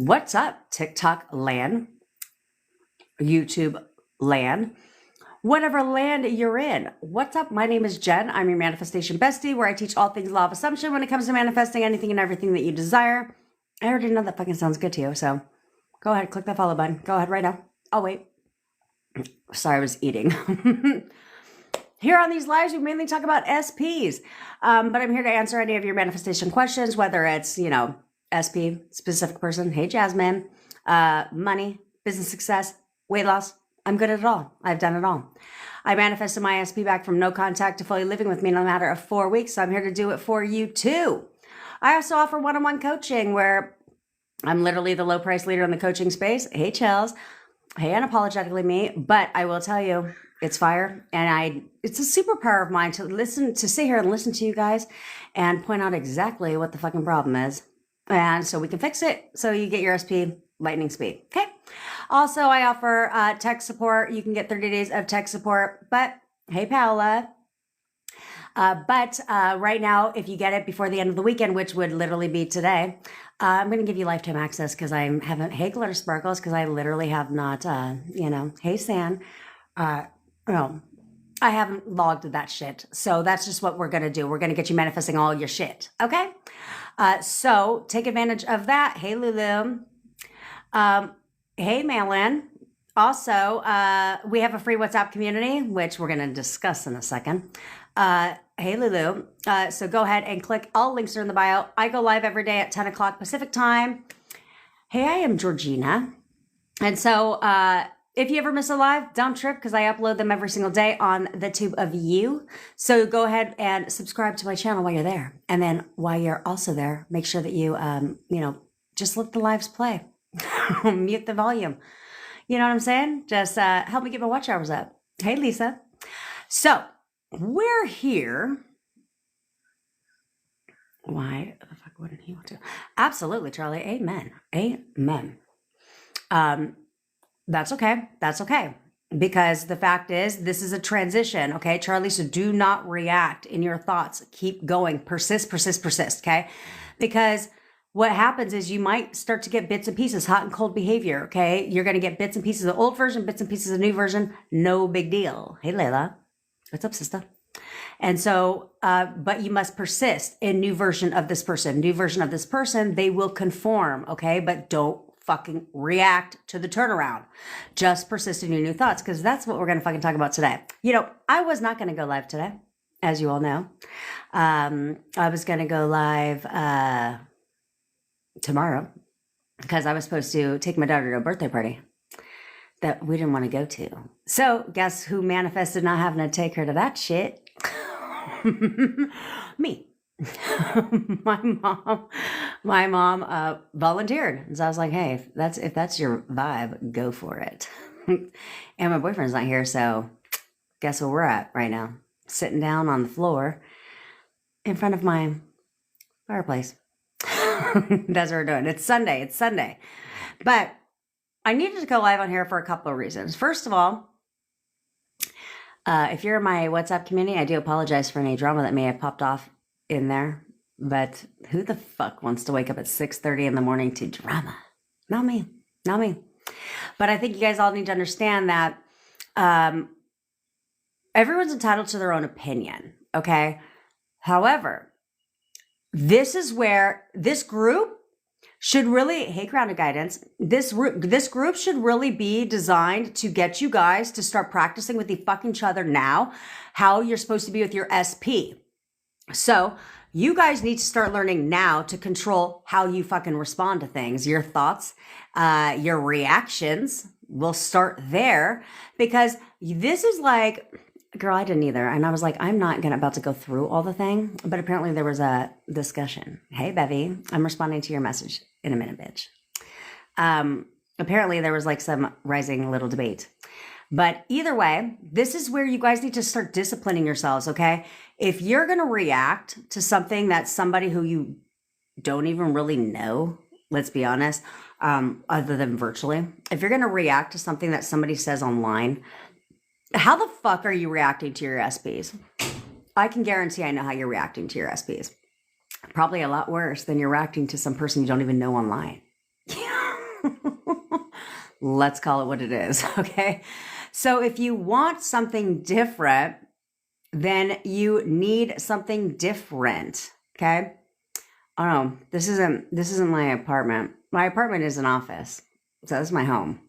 What's up, TikTok land, YouTube land, whatever land you're in? What's up? My name is Jen. I'm your manifestation bestie, where I teach all things law of assumption when it comes to manifesting anything and everything that you desire. I already know that fucking sounds good to you, so go ahead, click that follow button. Go ahead right now. I'll wait. Sorry, I was eating. Here on these lives, we mainly talk about SPs, but I'm here to answer any of your manifestation questions, whether it's, SP, specific person, hey Jasmine, money, business success, weight loss. I'm good at it all. I've done it all. I manifested my SP back from no contact to fully living with me in a matter of 4 weeks, so I'm here to do it for you too. I also offer one-on-one coaching where I'm literally the low price leader in the coaching space. Hey Chels, hey unapologetically me, but I will tell you, it's fire, and it's a superpower of mine to sit here and listen to you guys and point out exactly what the fucking problem is. And so we can fix it so you get your SP lightning speed. Okay. Also, I offer tech support. You can get 30 days of tech support, but hey, Paola. Right now, if you get it before the end of the weekend, which would literally be today, I'm going to give you lifetime access because I haven't, hey, Glitter Sparkles, because I literally have not, hey, San, no, I haven't logged that shit. So that's just what we're going to do. We're going to get you manifesting all your shit. Okay. So take advantage of that. Hey, Lulu. Hey, Malin. Also, we have a free WhatsApp community, which we're going to discuss in a second. Hey, Lulu. So go ahead and click. All links are in the bio. I go live every day at 10 o'clock Pacific time. Hey, I am Georgina. And so, if you ever miss a live, don't trip because I upload them every single day on the tube of you. So go ahead and subscribe to my channel while you're there. And then while you're also there, make sure that you, just let the lives play. Mute the volume. You know what I'm saying? Just help me get my watch hours up. Hey, Lisa. So we're here. Why the fuck wouldn't he want to? Absolutely, Charlie. Amen. Amen. That's okay. That's okay. Because the fact is, this is a transition. Okay, Charlie. So do not react in your thoughts. Keep going. Persist, persist, persist. Okay. Because what happens is you might start to get bits and pieces, hot and cold behavior. Okay. You're going to get bits and pieces of old version, bits and pieces of new version. No big deal. Hey, Layla. What's up, sister? And so, but you must persist in new version of this person, new version of this person. They will conform. Okay. But don't fucking react to the turnaround. Just persist in your new thoughts, because that's what we're going to fucking talk about today. I was not going to go live today, as you all know. I was going to go live tomorrow because I was supposed to take my daughter to a birthday party that we didn't want to go to. So guess who manifested not having to take her to that shit? Me. my mom volunteered. And so I was like, hey, if that's your vibe, go for it. And my boyfriend's not here, so guess where we're at right now? Sitting down on the floor in front of my fireplace. That's what we're doing. It's Sunday. But I needed to go live on here for a couple of reasons. First of all, if you're in my WhatsApp community, I do apologize for any drama that may have popped off in there, but who the fuck wants to wake up at 6:30 in the morning to drama? Not me. But I think you guys all need to understand that everyone's entitled to their own opinion. Okay. However, this is where this group should really, hey, grounded guidance, this group should really be designed to get you guys to start practicing with each other now, how you're supposed to be with your SP. So you guys need to start learning now to control how you fucking respond to things, your thoughts, your reactions will start there, because this is like, girl, I didn't either. And I was like, I'm not about to go through all the thing, but apparently there was a discussion. Hey, Bevy, I'm responding to your message in a minute, bitch. Apparently there was like some rising little debate. But either way, this is where you guys need to start disciplining yourselves, okay? If you're going to react to something that somebody who you don't even really know, let's be honest, other than virtually, if you're going to react to something that somebody says online, how the fuck are you reacting to your SPs? I can guarantee I know how you're reacting to your SPs. Probably a lot worse than you're reacting to some person you don't even know online. Let's call it what it is, okay? So if you want something different, then you need something different, okay? Oh no, this isn't my apartment. My apartment is an office. So this is my home.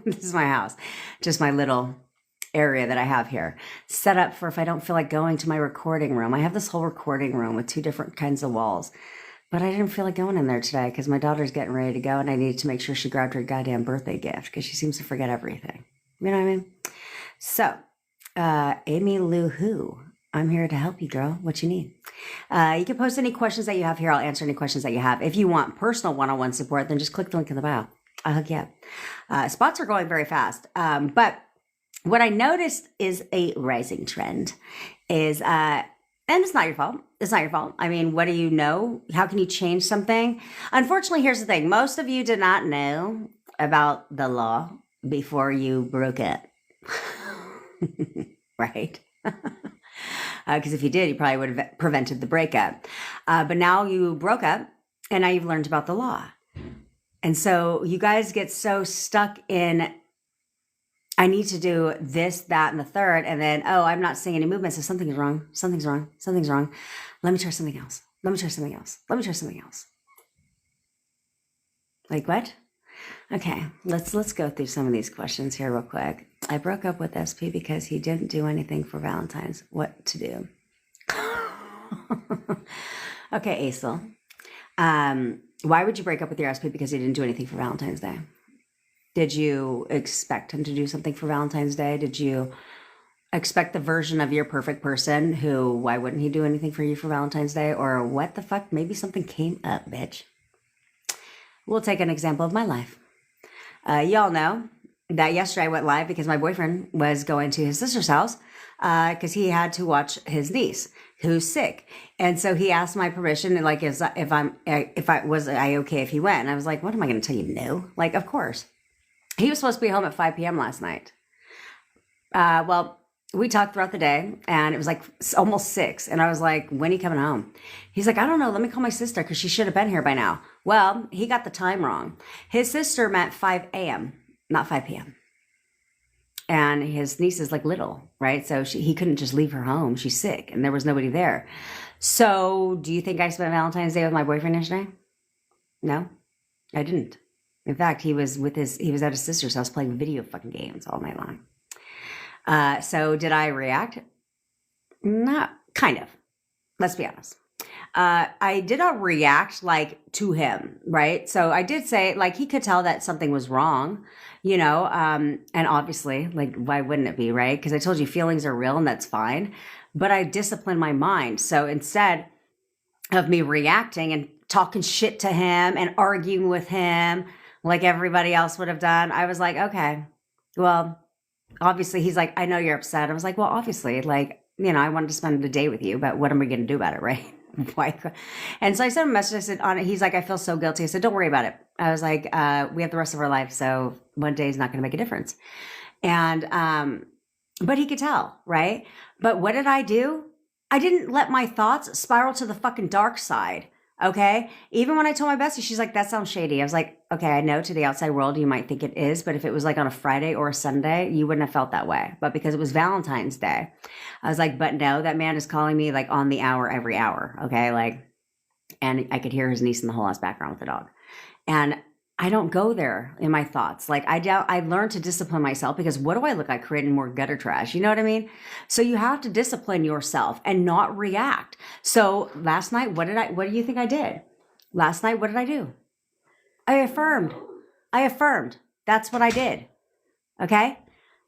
This is my house. Just my little area that I have here. Set up for if I don't feel like going to my recording room. I have this whole recording room with 2 different kinds of walls. But I didn't feel like going in there today because my daughter's getting ready to go and I needed to make sure she grabbed her goddamn birthday gift because she seems to forget everything. You know what I mean? So, Amy Lou Who, I'm here to help you, girl. What you need? You can post any questions that you have here. I'll answer any questions that you have. If you want personal one-on-one support, then just click the link in the bio. I'll hook you up. Spots are going very fast. But what I noticed is a rising trend is, and it's not your fault. It's not your fault. I mean, what do you know? How can you change something? Unfortunately, here's the thing. Most of you did not know about the law before you broke it. Right? Because if you did, you probably would have prevented the breakup. But now you broke up and now you've learned about the law. And so you guys get so stuck in, I need to do this, that, and the third. And then, oh, I'm not seeing any movement. So something's wrong. Something's wrong. Something's wrong. Let me try something else. Let me try something else. Let me try something else. Like what? Okay, let's go through some of these questions here real quick. I broke up with SP because he didn't do anything for Valentine's. What to do? Okay, Aisel. Why would you break up with your SP because he didn't do anything for Valentine's Day? Did you expect him to do something for Valentine's Day? Did you expect the version of your perfect person who, why wouldn't he do anything for you for Valentine's Day? Or what the fuck? Maybe something came up, bitch. We'll take an example of my life. Y'all know that yesterday I went live because my boyfriend was going to his sister's house because he had to watch his niece who's sick. And so he asked my permission, like, was I okay if he went? And I was like, what am I going to tell you? No. Like, of course. He was supposed to be home at 5 p.m. last night. Well, we talked throughout the day and it was like almost 6. And I was like, when are you coming home? He's like, I don't know. Let me call my sister because she should have been here by now. Well, he got the time wrong. His sister meant 5 a.m., not 5 p.m. And his niece is like little, right? So he couldn't just leave her home. She's sick and there was nobody there. So do you think I spent Valentine's Day with my boyfriend yesterday? No, I didn't. In fact, he was at his sister's house playing video fucking games all night long. So did I react? Not kind of. Let's be honest. I did not react like to him, right? So I did say like he could tell that something was wrong, you know, and obviously like why wouldn't it be, right? Because I told you feelings are real and that's fine, but I disciplined my mind. So instead of me reacting and talking shit to him and arguing with him like everybody else would have done, I was like, okay, well, obviously he's like, I know you're upset. I was like, well, obviously, like, you know, I wanted to spend the day with you, but what am I going to do about it, right? Why? And so I sent him a message. I said, on it, he's like, I feel so guilty. I said, don't worry about it. I was like, we have the rest of our life, so one day is not going to make a difference. And, but he could tell, right? But what did I do? I didn't let my thoughts spiral to the fucking dark side. Okay. Even when I told my bestie, she's like, that sounds shady. I was like, okay, I know to the outside world, you might think it is, but if it was like on a Friday or a Sunday, you wouldn't have felt that way. But because it was Valentine's Day, I was like, but no, that man is calling me like on the hour, every hour. Okay. Like, and I could hear his niece in the whole ass background with the dog. And I don't go there in my thoughts. Like I learned to discipline myself because what do I look like creating more gutter trash? You know what I mean? So you have to discipline yourself and not react. So last night, what do you think I did? Last night, what did I do? I affirmed. That's what I did. Okay.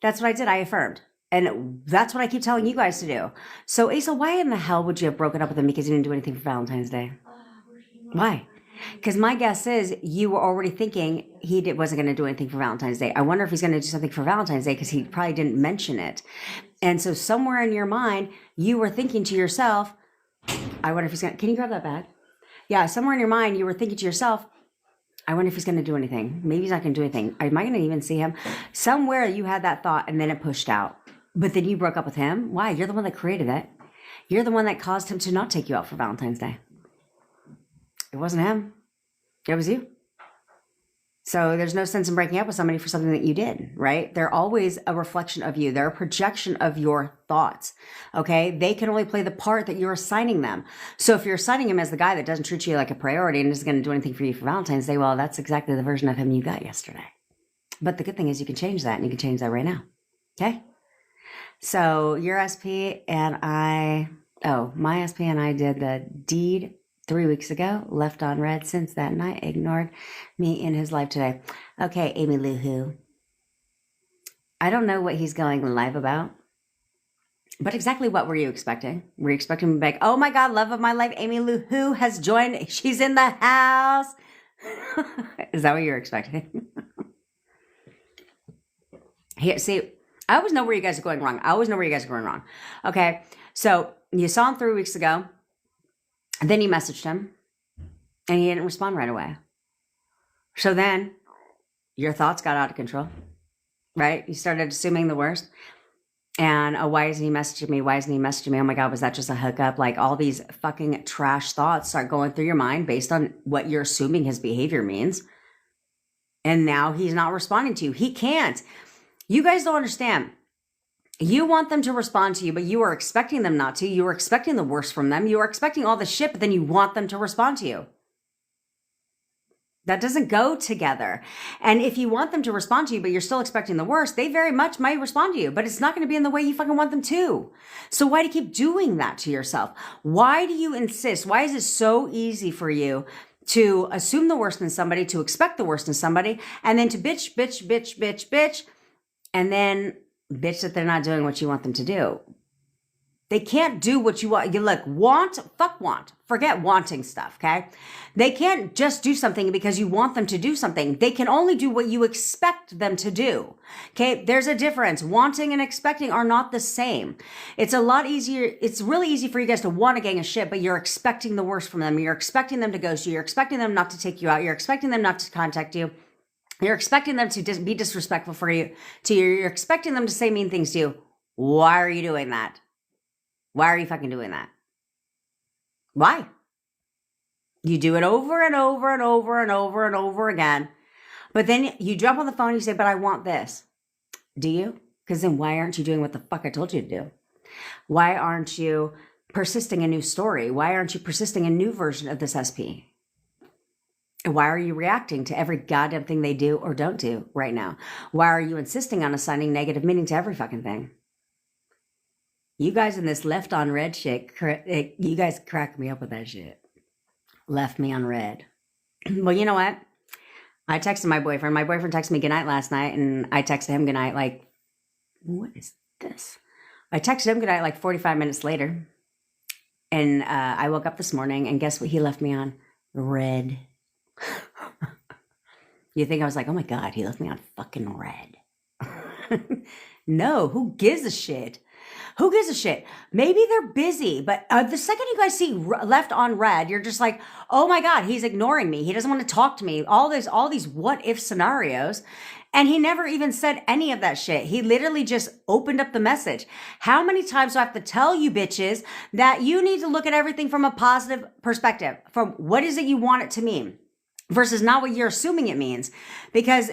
That's what I did. I affirmed. And that's what I keep telling you guys to do. So Asa, why in the hell would you have broken up with him because you didn't do anything for Valentine's Day? Why? Because my guess is you were already thinking he wasn't going to do anything for Valentine's Day. I wonder if he's going to do something for Valentine's Day because he probably didn't mention it. And so somewhere in your mind, you were thinking to yourself, I wonder if he's going to, can you grab that bag? Yeah, somewhere in your mind, you were thinking to yourself, I wonder if he's going to do anything. Maybe he's not going to do anything. Am I going to even see him? Somewhere you had that thought and then it pushed out. But then you broke up with him. Why? You're the one that created it. You're the one that caused him to not take you out for Valentine's Day. It wasn't him. It was you. So there's no sense in breaking up with somebody for something that you did, right? They're always a reflection of you. They're a projection of your thoughts, okay? They can only play the part that you're assigning them. So if you're assigning him as the guy that doesn't treat you like a priority and isn't going to do anything for you for Valentine's Day, well, that's exactly the version of him you got yesterday. But the good thing is you can change that, and you can change that right now, okay? So your SP and my SP and I did the deed 3 weeks ago, left on red since that night, ignored me in his life today. Okay, Amy Lou Who. I don't know what he's going live about, but exactly what were you expecting? Were you expecting him to be like, oh my God, love of my life, Amy Lou Who has joined. She's in the house. Is that what you were expecting? Here, see, I always know where you guys are going wrong. Okay, so you saw him 3 weeks ago. And then you messaged him and he didn't respond right away. So then your thoughts got out of control, right? You started assuming the worst. And why isn't he messaging me? Why isn't he messaging me? Oh my God, was that just a hookup? Like all these fucking trash thoughts start going through your mind based on what you're assuming his behavior means. And now he's not responding to you. He can't. You guys don't understand. You want them to respond to you, but you are expecting them not to. You are expecting the worst from them. You are expecting all the shit, but then you want them to respond to you. That doesn't go together. And if you want them to respond to you, but you're still expecting the worst, they very much might respond to you, but it's not going to be in the way you fucking want them to. So why do you keep doing that to yourself? Why do you insist? Why is it so easy for you to assume the worst in somebody, to expect the worst in somebody, and then to bitch, and then bitch that they're not doing what you want them to do? They can't do what you want. You look, fuck want. Forget wanting stuff, okay? They can't just do something because you want them to do something. They can only do what you expect them to do, okay? There's a difference. Wanting and expecting are not the same. It's a lot easier. It's really easy for you guys to want a gang of shit, but you're expecting the worst from them. You're expecting them to ghost you. You're expecting them not to take you out. You're expecting them not to contact you. You're expecting them to be disrespectful for you, to you. You're expecting them to say mean things to you. Why are you doing that? Why are you fucking doing that? Why? You do it over and over and over and over and over again. But then you jump on the phone and you say, but I want this. Do you? Because then why aren't you doing what the fuck I told you to do? Why aren't you persisting a new story? Why aren't you persisting a new version of this SP? Why are you reacting to every goddamn thing they do or don't do right now? Why are you insisting on assigning negative meaning to every fucking thing? You guys in this left on red shit, you guys crack me up with that shit. Left me on red. Well, you know what? I texted my boyfriend. My boyfriend texted me goodnight last night, and I texted him goodnight like, what is this? I texted him goodnight like 45 minutes later. And I woke up this morning, and guess what he left me on? Red. You think I was like, oh my God, he left me on fucking red. No, who gives a shit? Who gives a shit? Maybe they're busy, but the second you guys see left on red, you're just like, oh my God, he's ignoring me. He doesn't want to talk to me. All these what if scenarios. And he never even said any of that shit. He literally just opened up the message. How many times do I have to tell you bitches that you need to look at everything from a positive perspective, from what is it you want it to mean versus not what you're assuming it means? Because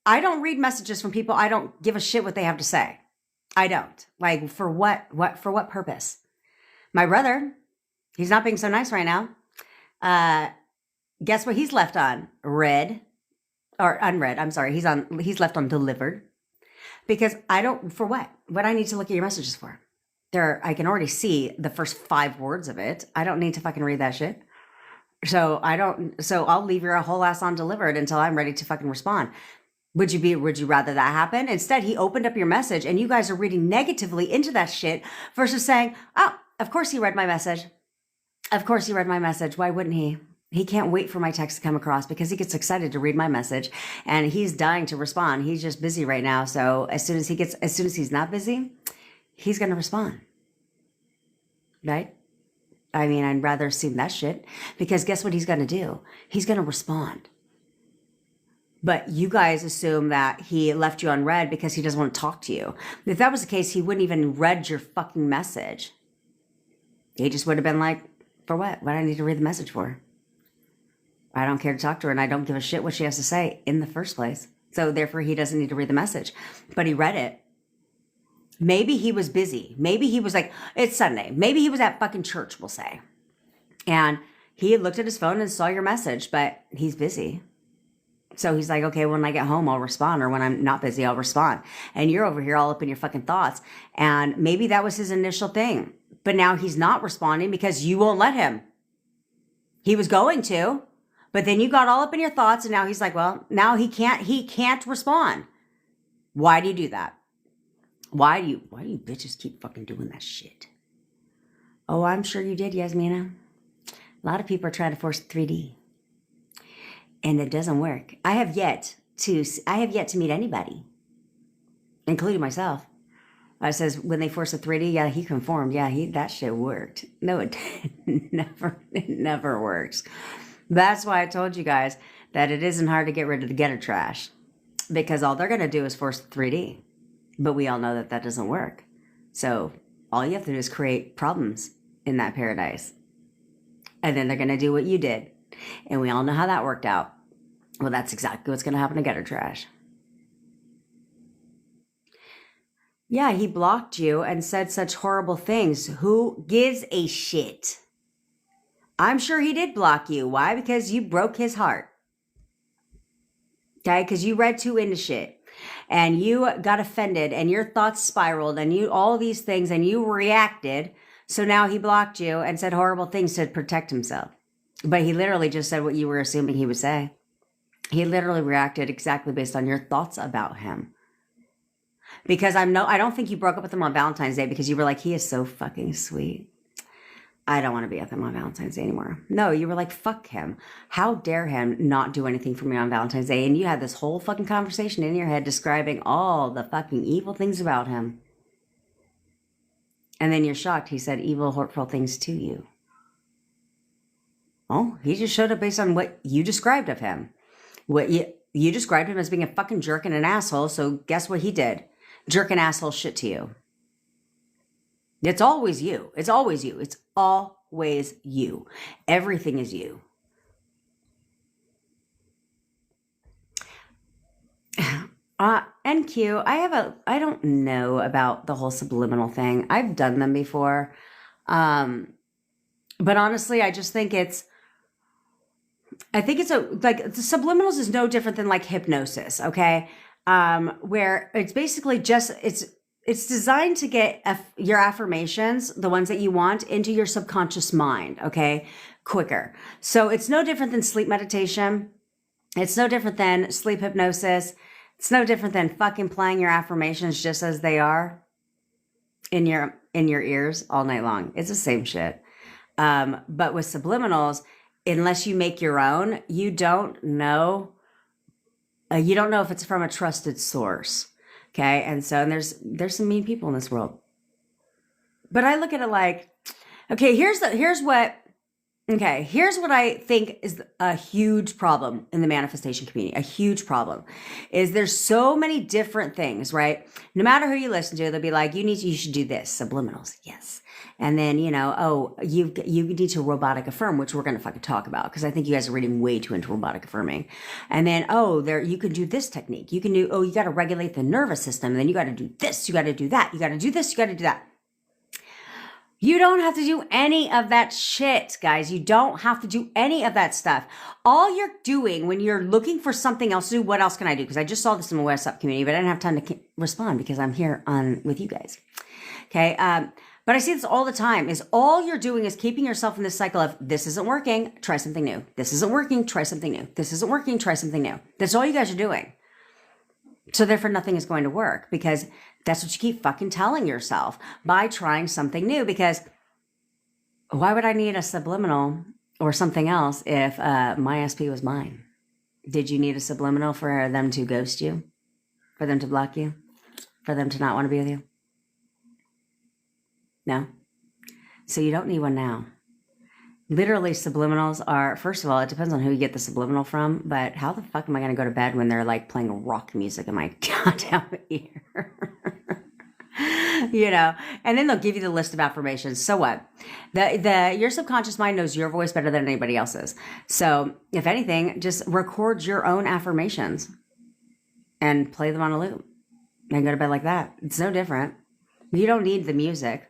I don't read messages from people. I don't give a shit what they have to say. I don't. Like, for what purpose? My brother, he's not being so nice right now. Guess what he's left on? Red. Or unread. I'm sorry. He's left on delivered. Because for what? What I need to look at your messages for? I can already see the first 5 words of it. I don't need to fucking read that shit. So I'll leave your whole ass on delivered until I'm ready to fucking respond. Would you rather that happen? Instead, he opened up your message and you guys are reading negatively into that shit versus saying, oh, of course he read my message. Of course he read my message. Why wouldn't he? He can't wait for my text to come across because he gets excited to read my message and he's dying to respond. He's just busy right now. So as soon as he's not busy, he's going to respond. Right? I mean, I'd rather assume that shit because guess what he's going to do? He's going to respond. But you guys assume that he left you on red because he doesn't want to talk to you. If that was the case, he wouldn't even read your fucking message. He just would have been like, for what? What do I need to read the message for? I don't care to talk to her, and I don't give a shit what she has to say in the first place. So therefore, he doesn't need to read the message. But he read it. Maybe he was busy. Maybe he was like, it's Sunday. Maybe he was at fucking church, we'll say. And he looked at his phone and saw your message, but he's busy. So he's like, okay, when I get home, I'll respond. Or when I'm not busy, I'll respond. And you're over here all up in your fucking thoughts. And maybe that was his initial thing. But now he's not responding because you won't let him. He was going to, but then you got all up in your thoughts. And now he's like, well, now he can't respond. Why do you do that? Why do you bitches keep fucking doing that shit? Oh, I'm sure you did, Yasmina. A lot of people are trying to force 3D. And it doesn't work. I have yet to meet anybody, including myself. It says when they force a 3D, yeah, he conformed. Yeah, that shit worked. No, it never works. That's why I told you guys that it isn't hard to get rid of the getter trash, because all they're going to do is force the 3D. But we all know that doesn't work. So all you have to do is create problems in that paradise. And then they're going to do what you did. And we all know how that worked out. Well, that's exactly what's going to happen to getter trash. Yeah, he blocked you and said such horrible things. Who gives a shit? I'm sure he did block you. Why? Because you broke his heart. Okay? Because you read too into shit. And you got offended and your thoughts spiraled and all these things and you reacted. So now he blocked you and said horrible things to protect himself. But he literally just said what you were assuming he would say. He literally reacted exactly based on your thoughts about him. Because I don't think you broke up with him on Valentine's Day because you were like, he is so fucking sweet. I don't want to be with him on Valentine's Day anymore. No, you were like, fuck him. How dare him not do anything for me on Valentine's Day? And you had this whole fucking conversation in your head describing all the fucking evil things about him. And then you're shocked he said evil, hurtful things to you. Oh, he just showed up based on what you described of him. What you described him as being a fucking jerk and an asshole. So guess what he did? Jerk and asshole shit to you. It's always you. It's always you. It's always you. Everything is you. NQ, I don't know about the whole subliminal thing. I've done them before. But honestly, I just think the subliminals is no different than like hypnosis. Okay. Where it's basically just, it's designed to get your affirmations, the ones that you want, into your subconscious mind, okay, quicker. So it's no different than sleep meditation. It's no different than sleep hypnosis. It's no different than fucking playing your affirmations just as they are in your ears all night long. It's the same shit. But with subliminals, unless you make your own, you don't know if it's from a trusted source. Okay. And there's some mean people in this world, but I look at it like, okay, here's what I think is a huge problem in the manifestation community. A huge problem is there's so many different things, right? No matter who you listen to, they'll be like, you should do this, subliminals. Yes. And then, you need to robotic affirm, which we're going to fucking talk about because I think you guys are reading way too into robotic affirming. And then, you can do this technique. You can do, you got to regulate the nervous system. And then you got to do this. You got to do that. You got to do this. You got to do that. You don't have to do any of that shit, guys. You don't have to do any of that stuff. All you're doing when you're looking for something else to do, what else can I do? Because I just saw this in the WhatsApp community, but I didn't have time to respond because I'm here with you guys. Okay. But I see this all the time is all you're doing is keeping yourself in this cycle of this isn't working, try something new. This isn't working, try something new. This isn't working, try something new. That's all you guys are doing. So therefore nothing is going to work because that's what you keep fucking telling yourself by trying something new. Because why would I need a subliminal or something else if my SP was mine? Did you need a subliminal for them to ghost you? For them to block you? For them to not want to be with you? No. So you don't need one now. Literally, subliminals are, first of all, it depends on who you get the subliminal from, but how the fuck am I going to go to bed when they're like playing rock music in my goddamn ear? you know, and then they'll give you the list of affirmations. So what? Your subconscious mind knows your voice better than anybody else's. So if anything, just record your own affirmations and play them on a loop and go to bed like that. It's no different. You don't need the music.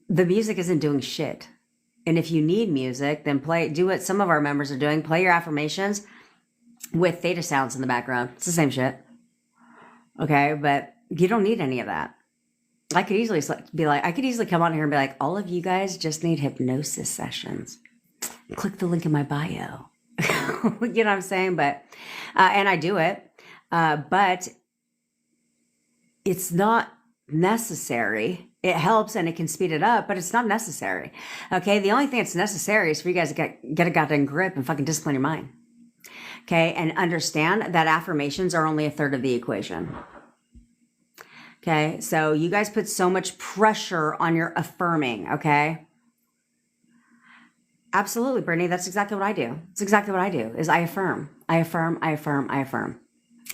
The music isn't doing shit. And if you need music, then do what some of our members are doing. Play your affirmations with theta sounds in the background. It's the same shit. Okay, but you don't need any of that. I could easily come on here and be like, all of you guys just need hypnosis sessions. Click the link in my bio. You know what I'm saying? But, and I do it, but it's not necessary. It helps and it can speed it up, but it's not necessary. Okay. The only thing that's necessary is for you guys to get a goddamn grip and fucking discipline your mind. Okay. And understand that affirmations are only a third of the equation. Okay. So you guys put so much pressure on your affirming. Okay. Absolutely, Brittany. That's exactly what I do. It's exactly what I do is I affirm.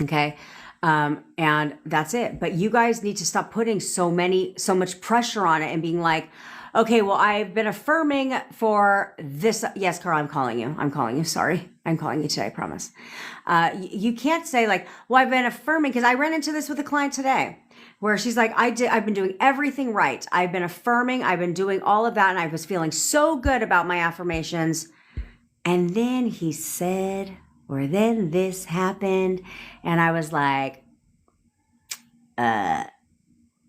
Okay. And that's it. But you guys need to stop putting so much pressure on it and being like, okay, well, I've been affirming for this. Yes, Carl, I'm calling you. Sorry. I'm calling you today. I promise. You can't say like, well, I've been affirming because I ran into this with a client today where she's like, I've been doing everything right. I've been affirming. I've been doing all of that. And I was feeling so good about my affirmations. And then he said, or then this happened. And I was like,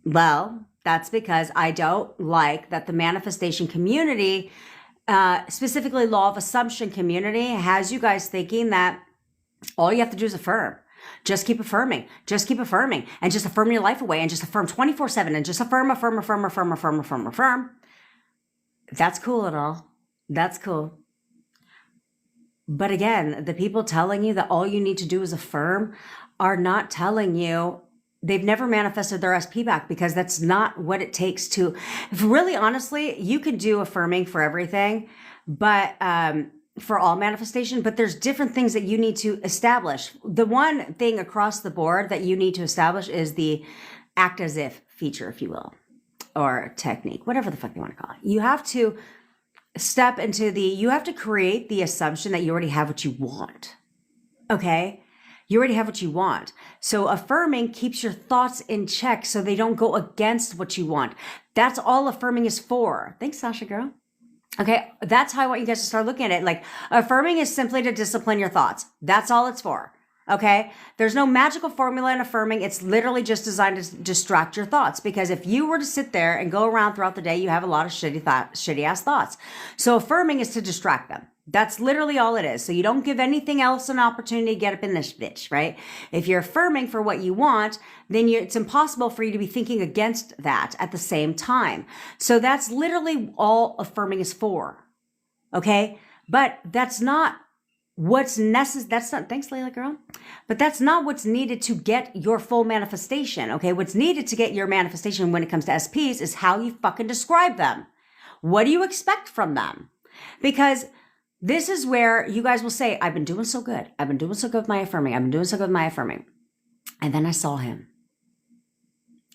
well, that's because I don't like that the manifestation community, specifically law of assumption community, has you guys thinking that all you have to do is affirm. Just keep affirming, and just affirm your life away and just affirm 24/7 and just affirm. That's cool and all. That's cool. But again, the people telling you that all you need to do is affirm are not telling you. They've never manifested their SP back because that's not what it takes to, really honestly, you could do affirming for everything, but for all manifestation, but there's different things that you need to establish. The one thing across the board that you need to establish is the act as if feature, if you will, or technique, whatever the fuck you want to call it. You have to you have to create the assumption that you already have what you want. Okay? You already have what you want. So affirming keeps your thoughts in check so they don't go against what you want. That's all affirming is for. Thanks, Sasha girl. Okay, that's how I want you guys to start looking at it. Like affirming is simply to discipline your thoughts. That's all it's for. Okay, there's no magical formula in affirming. It's literally just designed to distract your thoughts. Because if you were to sit there and go around throughout the day, you have a lot of shitty ass thoughts. So affirming is to distract them. That's literally all it is. So you don't give anything else an opportunity to get up in this bitch, right? If you're affirming for what you want, then it's impossible for you to be thinking against that at the same time. So that's literally all affirming is for. Okay? But that's not what's necessary. That's not, thanks, Layla girl. But that's not what's needed to get your full manifestation. Okay? What's needed to get your manifestation when it comes to SPs is how you fucking describe them. What do you expect from them? Because this is where you guys will say, I've been doing so good. I've been doing so good with my affirming. I've been doing so good with my affirming. And then I saw him.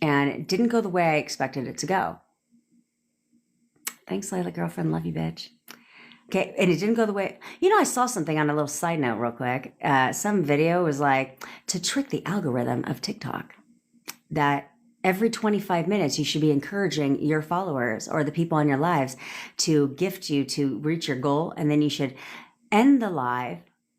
And it didn't go the way I expected it to go. Thanks, Layla, girlfriend. Love you, bitch. Okay, and it didn't go the way... I saw something on a little side note real quick. Some video was like, to trick the algorithm of TikTok, that every 25 minutes, you should be encouraging your followers or the people in your lives to gift you to reach your goal. And then you should end the live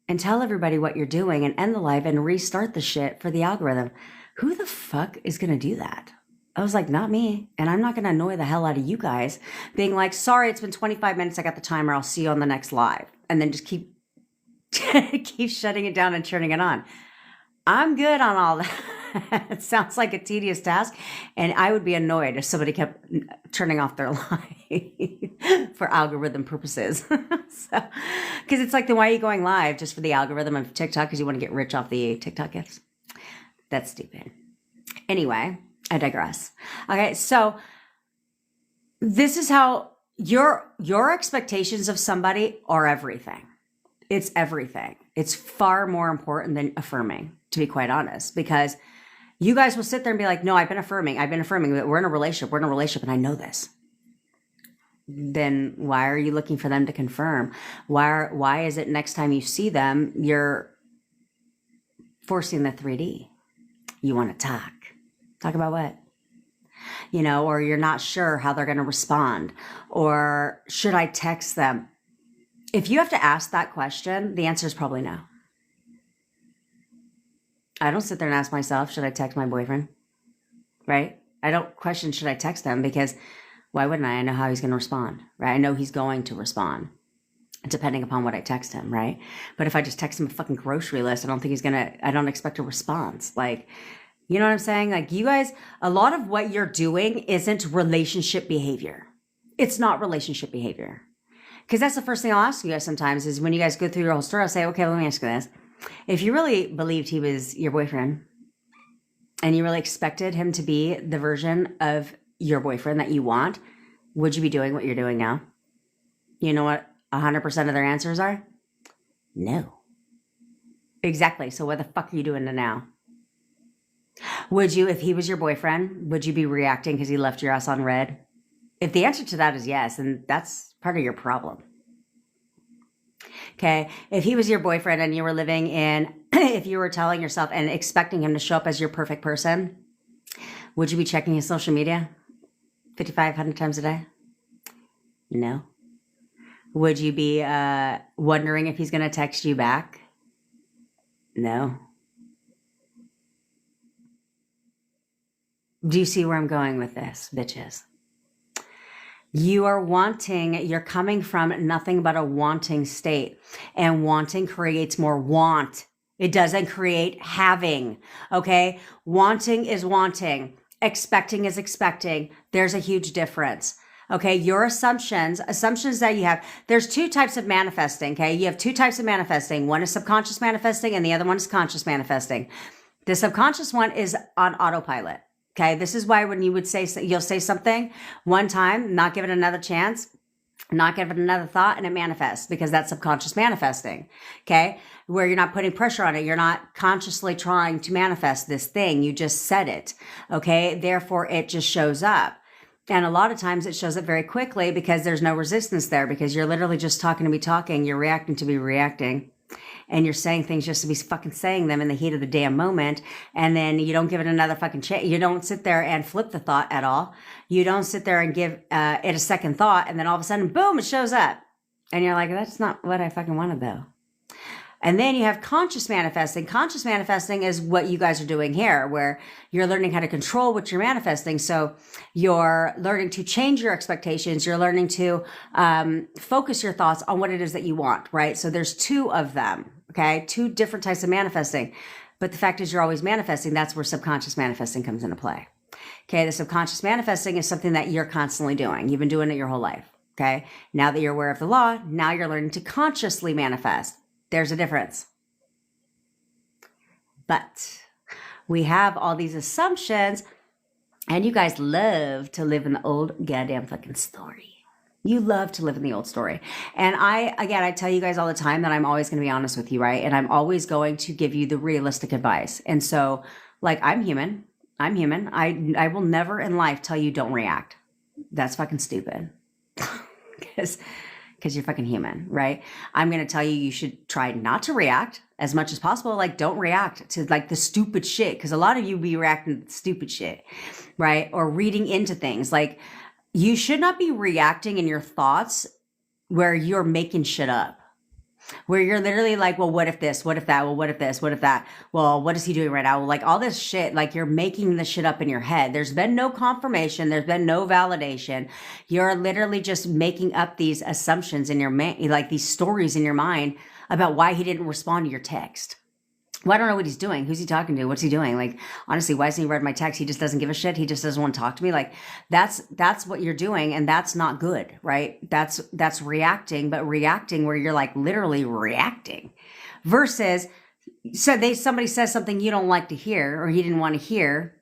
and tell everybody what you're doing and end the live and restart the shit for the algorithm. Who the fuck is going to do that? I was like, not me. And I'm not going to annoy the hell out of you guys being like, sorry, it's been 25 minutes. I got the timer. I'll see you on the next live. And then just keep shutting it down and turning it on. I'm good on all that. It sounds like a tedious task, and I would be annoyed if somebody kept turning off their live for algorithm purposes. Because it's like, then why are you going live? Just for the algorithm of TikTok because you want to get rich off the TikTok gifts? That's stupid. Anyway, I digress. Okay, so this is how your expectations of somebody are everything. It's everything. It's far more important than affirming, to be quite honest, because You guys will sit there and be like, no, I've been affirming, that we're in a relationship, and I know this. Then why are you looking for them to confirm? Why is it next time you see them, you're forcing the 3D? You want to talk about what? Or you're not sure how they're going to respond, or should I text them? If you have to ask that question, the answer is probably no. I don't sit there and ask myself, should I text my boyfriend? Right? I don't question, should I text him? Because why wouldn't I? I know how he's going to respond, right? I know he's going to respond depending upon what I text him, right? But if I just text him a fucking grocery list, I don't expect a response. Like, you know what I'm saying? Like, you guys, a lot of what you're doing isn't relationship behavior. It's not relationship behavior. Because that's the first thing I'll ask you guys sometimes is when you guys go through your whole story, I'll say, okay, let me ask you this. If you really believed he was your boyfriend and you really expected him to be the version of your boyfriend that you want, would you be doing what you're doing now? You know what 100% of their answers are? No. Exactly. So what the fuck are you doing now? Would you, if he was your boyfriend, would you be reacting because he left your ass on red? If the answer to that is yes, then that's part of your problem. Okay. If he was your boyfriend and you were living in, if you were telling yourself and expecting him to show up as your perfect person, would you be checking his social media 5,500 times a day? No. Would you be wondering if he's going to text you back? No. Do you see where I'm going with this, bitches? You're coming from nothing but a wanting state. And wanting creates more want. It doesn't create having, okay? Wanting is wanting. Expecting is expecting. There's a huge difference. Okay, your assumptions that you have, there's two types of manifesting, okay? You have two types of manifesting. One is subconscious manifesting and the other one is conscious manifesting. The subconscious one is on autopilot, okay? This is why when you would say, you'll say something one time, not give it another chance, not give it another thought, and it manifests because that's subconscious manifesting, okay? Where you're not putting pressure on it. You're not consciously trying to manifest this thing. You just said it, okay? Therefore, it just shows up. And a lot of times it shows up very quickly because there's no resistance there because you're literally just talking to be talking. You're reacting to be reacting. And you're saying things just to be fucking saying them in the heat of the damn moment. And then you don't give it another fucking chance. You don't sit there and flip the thought at all. You don't sit there and give it a second thought. And then all of a sudden, boom, it shows up. And you're like, that's not what I fucking wanted though. And then you have conscious manifesting. Conscious manifesting is what you guys are doing here, where you're learning how to control what you're manifesting. So you're learning to change your expectations. You're learning to focus your thoughts on what it is that you want, right? So there's two of them, okay? Two different types of manifesting. But the fact is you're always manifesting. That's where subconscious manifesting comes into play. Okay, the subconscious manifesting is something that you're constantly doing. You've been doing it your whole life, okay? Now that you're aware of the law, now you're learning to consciously manifest. There's a difference. But we have all these assumptions, and you guys love to live in the old goddamn fucking story. You love to live in the old story. And I tell you guys all the time that I'm always going to be honest with you, right? And I'm always going to give you the realistic advice. And so, like, I'm human. I will never in life tell you don't react. That's fucking stupid. Because you're fucking human, right? I'm going to tell you you should try not to react as much as possible. Like, don't react to like the stupid shit. Because a lot of you be reacting to stupid shit, right? Or reading into things. Like, you should not be reacting in your thoughts where you're making shit up. Where you're literally like, well, what if this? What if that? Well, what if this? What if that? Well, what is he doing right now? Well, like all this shit, like you're making the shit up in your head. There's been no confirmation. There's been no validation. You're literally just making up these assumptions in your like these stories in your mind about why he didn't respond to your text. Well, I don't know what he's doing. Who's he talking to? What's he doing? Like, honestly, why hasn't he read my text? He just doesn't give a shit. He just doesn't want to talk to me. Like, that's what you're doing. And that's not good, right? That's reacting, but reacting where you're like literally reacting versus somebody says something you don't like to hear or he didn't want to hear.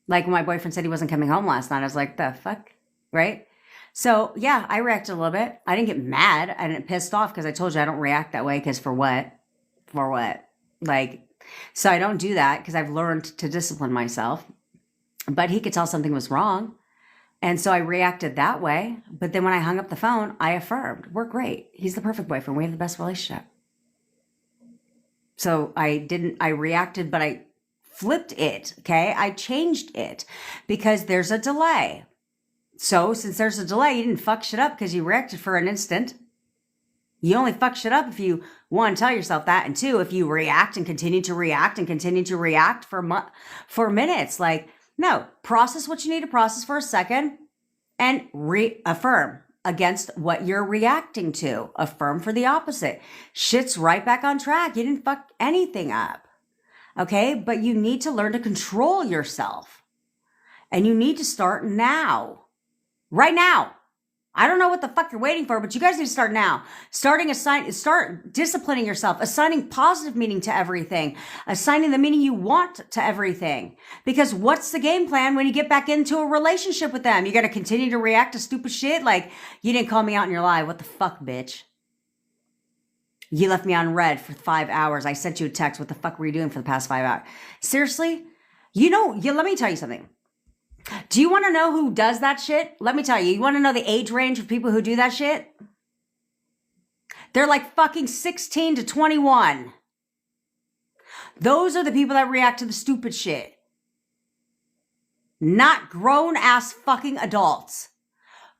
Like when my boyfriend said he wasn't coming home last night, I was like, the fuck? Right? So yeah, I reacted a little bit. I didn't get mad. I didn't pissed off because I told you I don't react that way. Because for what? For what? Like, So I don't do that because I've learned to discipline myself. But he could tell something was wrong. And so I reacted that way. But then when I hung up the phone, I affirmed, we're great. He's the perfect boyfriend. We have the best relationship. So I reacted, but I flipped it. Okay. I changed it because there's a delay. So since there's a delay, you didn't fuck shit up because you reacted for an instant. You only fuck shit up if you, one, tell yourself that, and two, if you react and continue to react and continue to react for minutes. Like, no, process what you need to process for a second and reaffirm against what you're reacting to. Affirm for the opposite. Shit's right back on track. You didn't fuck anything up. Okay? But you need to learn to control yourself. And you need to start now. Right now. I don't know what the fuck you're waiting for, but you guys need to start now. Start disciplining yourself, assigning positive meaning to everything, assigning the meaning you want to everything. Because what's the game plan when you get back into a relationship with them? You're going to continue to react to stupid shit like, you didn't call me out in your lie. What the fuck, bitch? You left me on red for 5 hours. I sent you a text. What the fuck were you doing for the past 5 hours? Seriously? Let me tell you something. Do you want to know who does that shit? Let me tell you. You want to know the age range of people who do that shit? They're like fucking 16 to 21. Those are the people that react to the stupid shit. Not grown-ass fucking adults.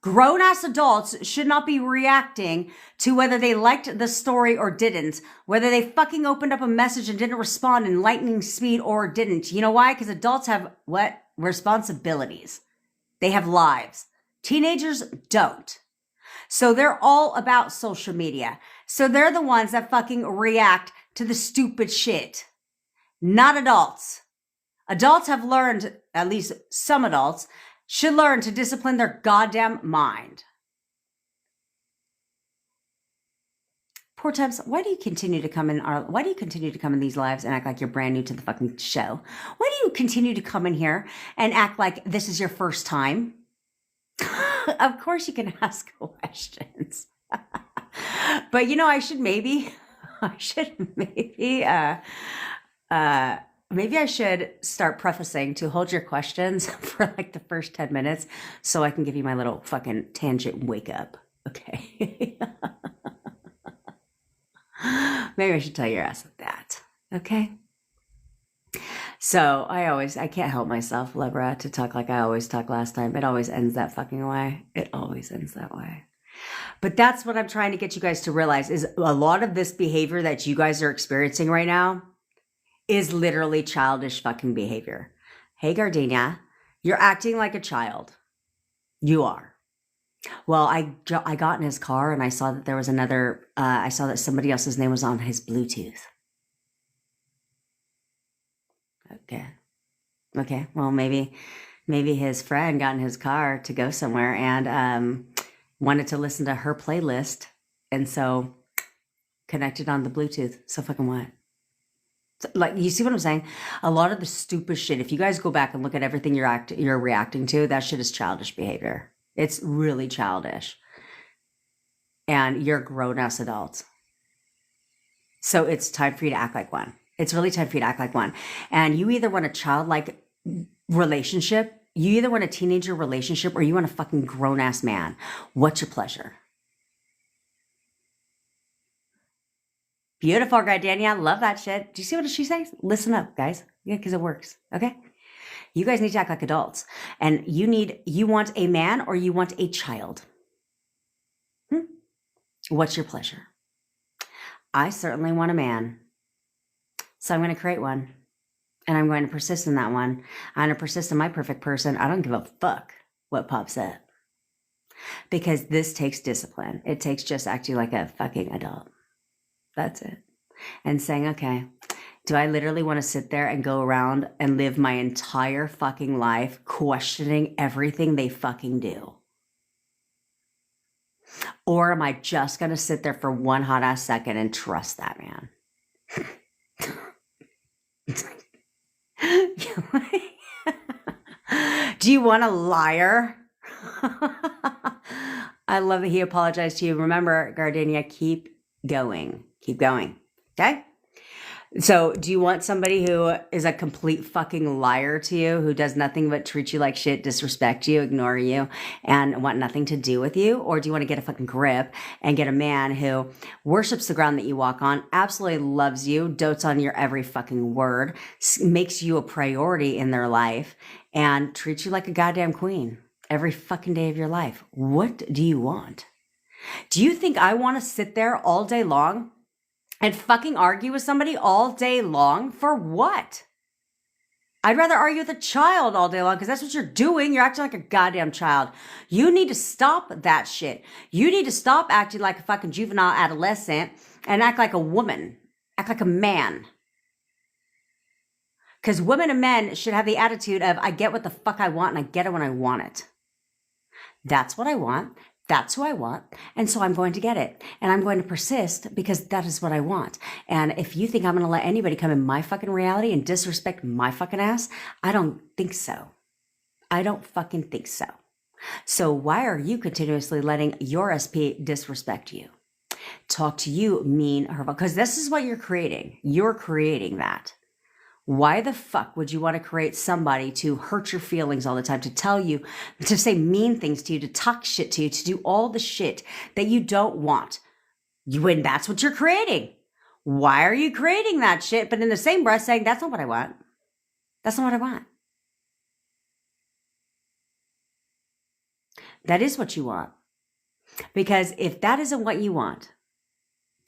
Grown-ass adults should not be reacting to whether they liked the story or didn't, whether they fucking opened up a message and didn't respond in lightning speed or didn't. You know why? Because adults have what? Responsibilities. They have lives. Teenagers don't. So they're all about social media. So they're the ones that fucking react to the stupid shit. Not adults. Adults have learned, at least some adults, should learn to discipline their goddamn mind. Poor times, why do you continue to come in these lives and act like you're brand new to the fucking show? Why do you continue to come in here and act like this is your first time? Of course you can ask questions. But I should maybe start prefacing to hold your questions for like the first 10 minutes so I can give you my little fucking tangent wake up. Okay. Maybe I should tell your ass that. Okay. So I can't help myself, Lebra, to talk like I always talk last time. It always ends that fucking way. It always ends that way. But that's what I'm trying to get you guys to realize is a lot of this behavior that you guys are experiencing right now is literally childish fucking behavior. Hey, Gardenia, you're acting like a child. You are. Well, I got in his car and I saw that there was I saw that somebody else's name was on his Bluetooth. Okay. Well, maybe his friend got in his car to go somewhere and wanted to listen to her playlist. And so connected on the Bluetooth. So fucking what? Like, you see what I'm saying? A lot of the stupid shit, if you guys go back and look at everything you're reacting to, that shit is childish behavior. It's really childish. And you're grown-ass adults. So it's time for you to act like one. It's really time for you to act like one. And you either want a childlike relationship, you either want a teenager relationship, or you want a fucking grown-ass man. What's your pleasure? Beautiful, Gardenia. Love that shit. Do you see what she says? Listen up, guys. Yeah, because it works. Okay? You guys need to act like adults. And you want a man or you want a child? What's your pleasure? I certainly want a man. So I'm going to create one. And I'm going to persist in that one. I'm going to persist in my perfect person. I don't give a fuck what pops up. Because this takes discipline. It takes just acting like a fucking adult. That's it. And saying, okay, do I literally want to sit there and go around and live my entire fucking life questioning everything they fucking do? Or am I just going to sit there for one hot ass second and trust that man? Do you want a liar? I love that he apologized to you. Remember, Gardenia, keep going. Keep going. Okay? So, do you want somebody who is a complete fucking liar to you, who does nothing but treat you like shit, disrespect you, ignore you, and want nothing to do with you? Or do you want to get a fucking grip and get a man who worships the ground that you walk on, absolutely loves you, dotes on your every fucking word, makes you a priority in their life, and treats you like a goddamn queen every fucking day of your life? What do you want? Do you think I want to sit there all day long and fucking argue with somebody all day long? For what? I'd rather argue with a child all day long, because that's what you're doing. You're acting like a goddamn child. You need to stop that shit. You need to stop acting like a fucking juvenile adolescent and act like a woman. Act like a man. Because women and men should have the attitude of, I get what the fuck I want and I get it when I want it. That's what I want. That's who I want. And so I'm going to get it. And I'm going to persist because that is what I want. And if you think I'm going to let anybody come in my fucking reality and disrespect my fucking ass, I don't think so. I don't fucking think so. So why are you continuously letting your SP disrespect you? Talk to you mean, hurtful, because this is what you're creating. You're creating that. Why the fuck would you want to create somebody to hurt your feelings all the time, to tell you, to say mean things to you, to talk shit to you, to do all the shit that you don't want? When that's what you're creating. Why are you creating that shit? But in the same breath saying, that's not what I want. That's not what I want. That is what you want. Because if that isn't what you want,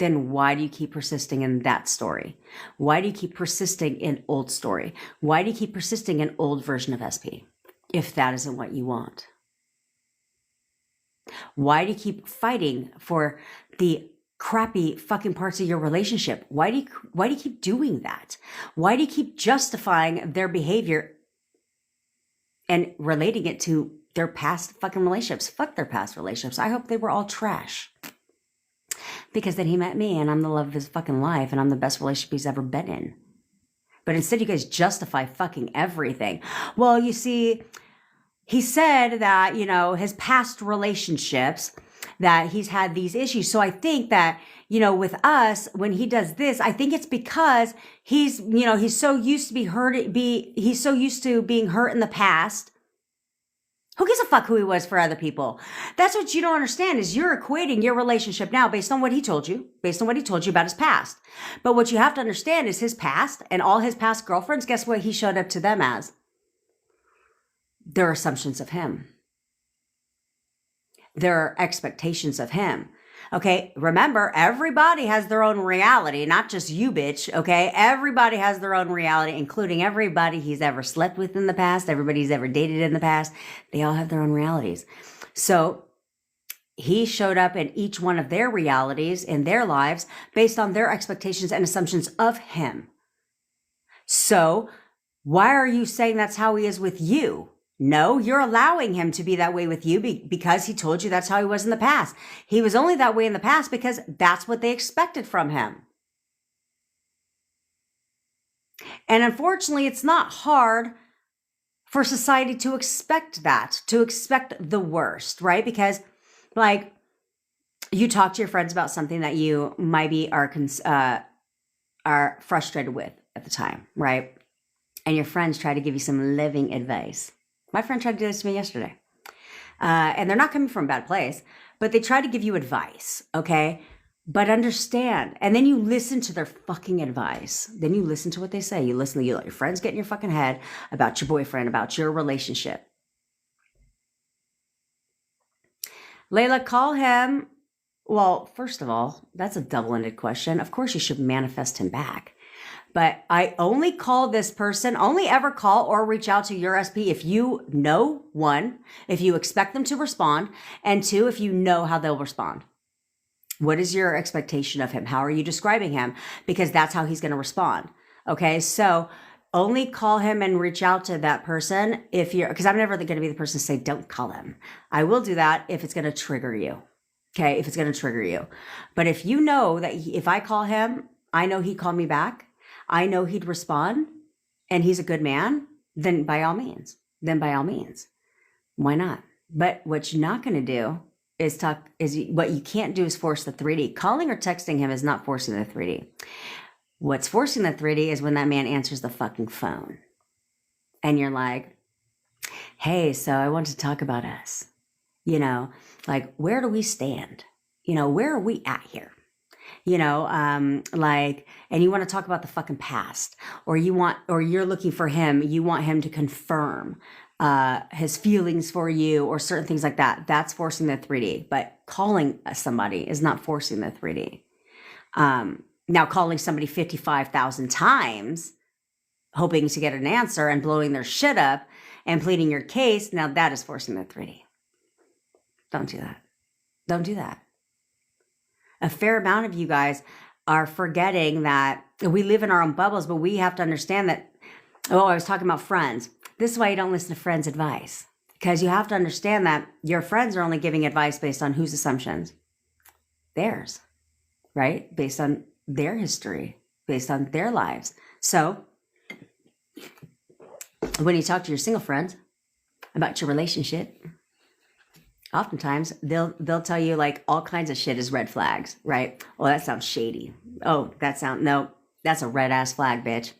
then why do you keep persisting in that story? Why do you keep persisting in old story? Why do you keep persisting in old version of SP if that isn't what you want? Why do you keep fighting for the crappy fucking parts of your relationship? Why do you keep doing that? Why do you keep justifying their behavior and relating it to their past fucking relationships? Fuck their past relationships. I hope they were all trash. Because then he met me and I'm the love of his fucking life and I'm the best relationship he's ever been in. But instead you guys justify fucking everything. Well, you see, he said that, his past relationships, that he's had these issues. So I think that, with us, when he does this, I think it's because he's so used to he's so used to being hurt in the past. Who gives a fuck who he was for other people? That's what you don't understand, is you're equating your relationship now based on what he told you about his past. But what you have to understand is his past and all his past girlfriends, guess what he showed up to them as? Their assumptions of him. Their expectations of him. Okay, remember, everybody has their own reality, not just you, bitch, okay? Everybody has their own reality, including everybody he's ever slept with in the past, everybody he's ever dated in the past. They all have their own realities. So he showed up in each one of their realities in their lives based on their expectations and assumptions of him. So why are you saying that's how he is with you? No, you're allowing him to be that way with you because he told you that's how he was in the past. He was only that way in the past because that's what they expected from him. And unfortunately, it's not hard for society to expect that, to expect the worst, right? Because you talk to your friends about something that you maybe are frustrated with at the time, right? And your friends try to give you some living advice. My friend tried to do this to me yesterday. And they're not coming from a bad place, but they try to give you advice, okay? But understand. And then you listen to their fucking advice. Then you listen to what they say. You let your friends get in your fucking head about your boyfriend, about your relationship. Layla, call him. Well, first of all, that's a double-ended question. Of course you should manifest him back. But I only ever call or reach out to your SP if you know, one, if you expect them to respond, and two, if you know how they'll respond. What is your expectation of him? How are you describing him? Because that's how he's going to respond. Okay, so only call him and reach out to that person because I'm never going to be the person to say, don't call him. I will do that if it's going to trigger you. Okay, if it's going to trigger you. But if you know that if I call him, I know he called me back, I know he'd respond, and he's a good man, then by all means. Why not? But what you're not going to do what you can't do is force the 3D. Calling or texting him is not forcing the 3D. What's forcing the 3D is when that man answers the fucking phone. And you're like, hey, so I want to talk about us. You know, like, where do we stand? You know, where are we at here? You know, like, and you want to talk about the fucking past, or you're looking for him, you want him to confirm his feelings for you or certain things like that. That's forcing the 3D. But calling somebody is not forcing the 3D. Now, calling somebody 55,000 times, hoping to get an answer and blowing their shit up and pleading your case, now that is forcing the 3D. Don't do that. Don't do that. A fair amount of you guys are forgetting that we live in our own bubbles, but we have to understand that, oh, I was talking about friends. This is why you don't listen to friends' advice, because you have to understand that your friends are only giving advice based on whose assumptions? Theirs, right? Based on their history, based on their lives. So when you talk to your single friends about your relationship, oftentimes they'll tell you like all kinds of shit is red flags, right? Oh, that sounds shady. Oh, no, that's a red ass flag, bitch.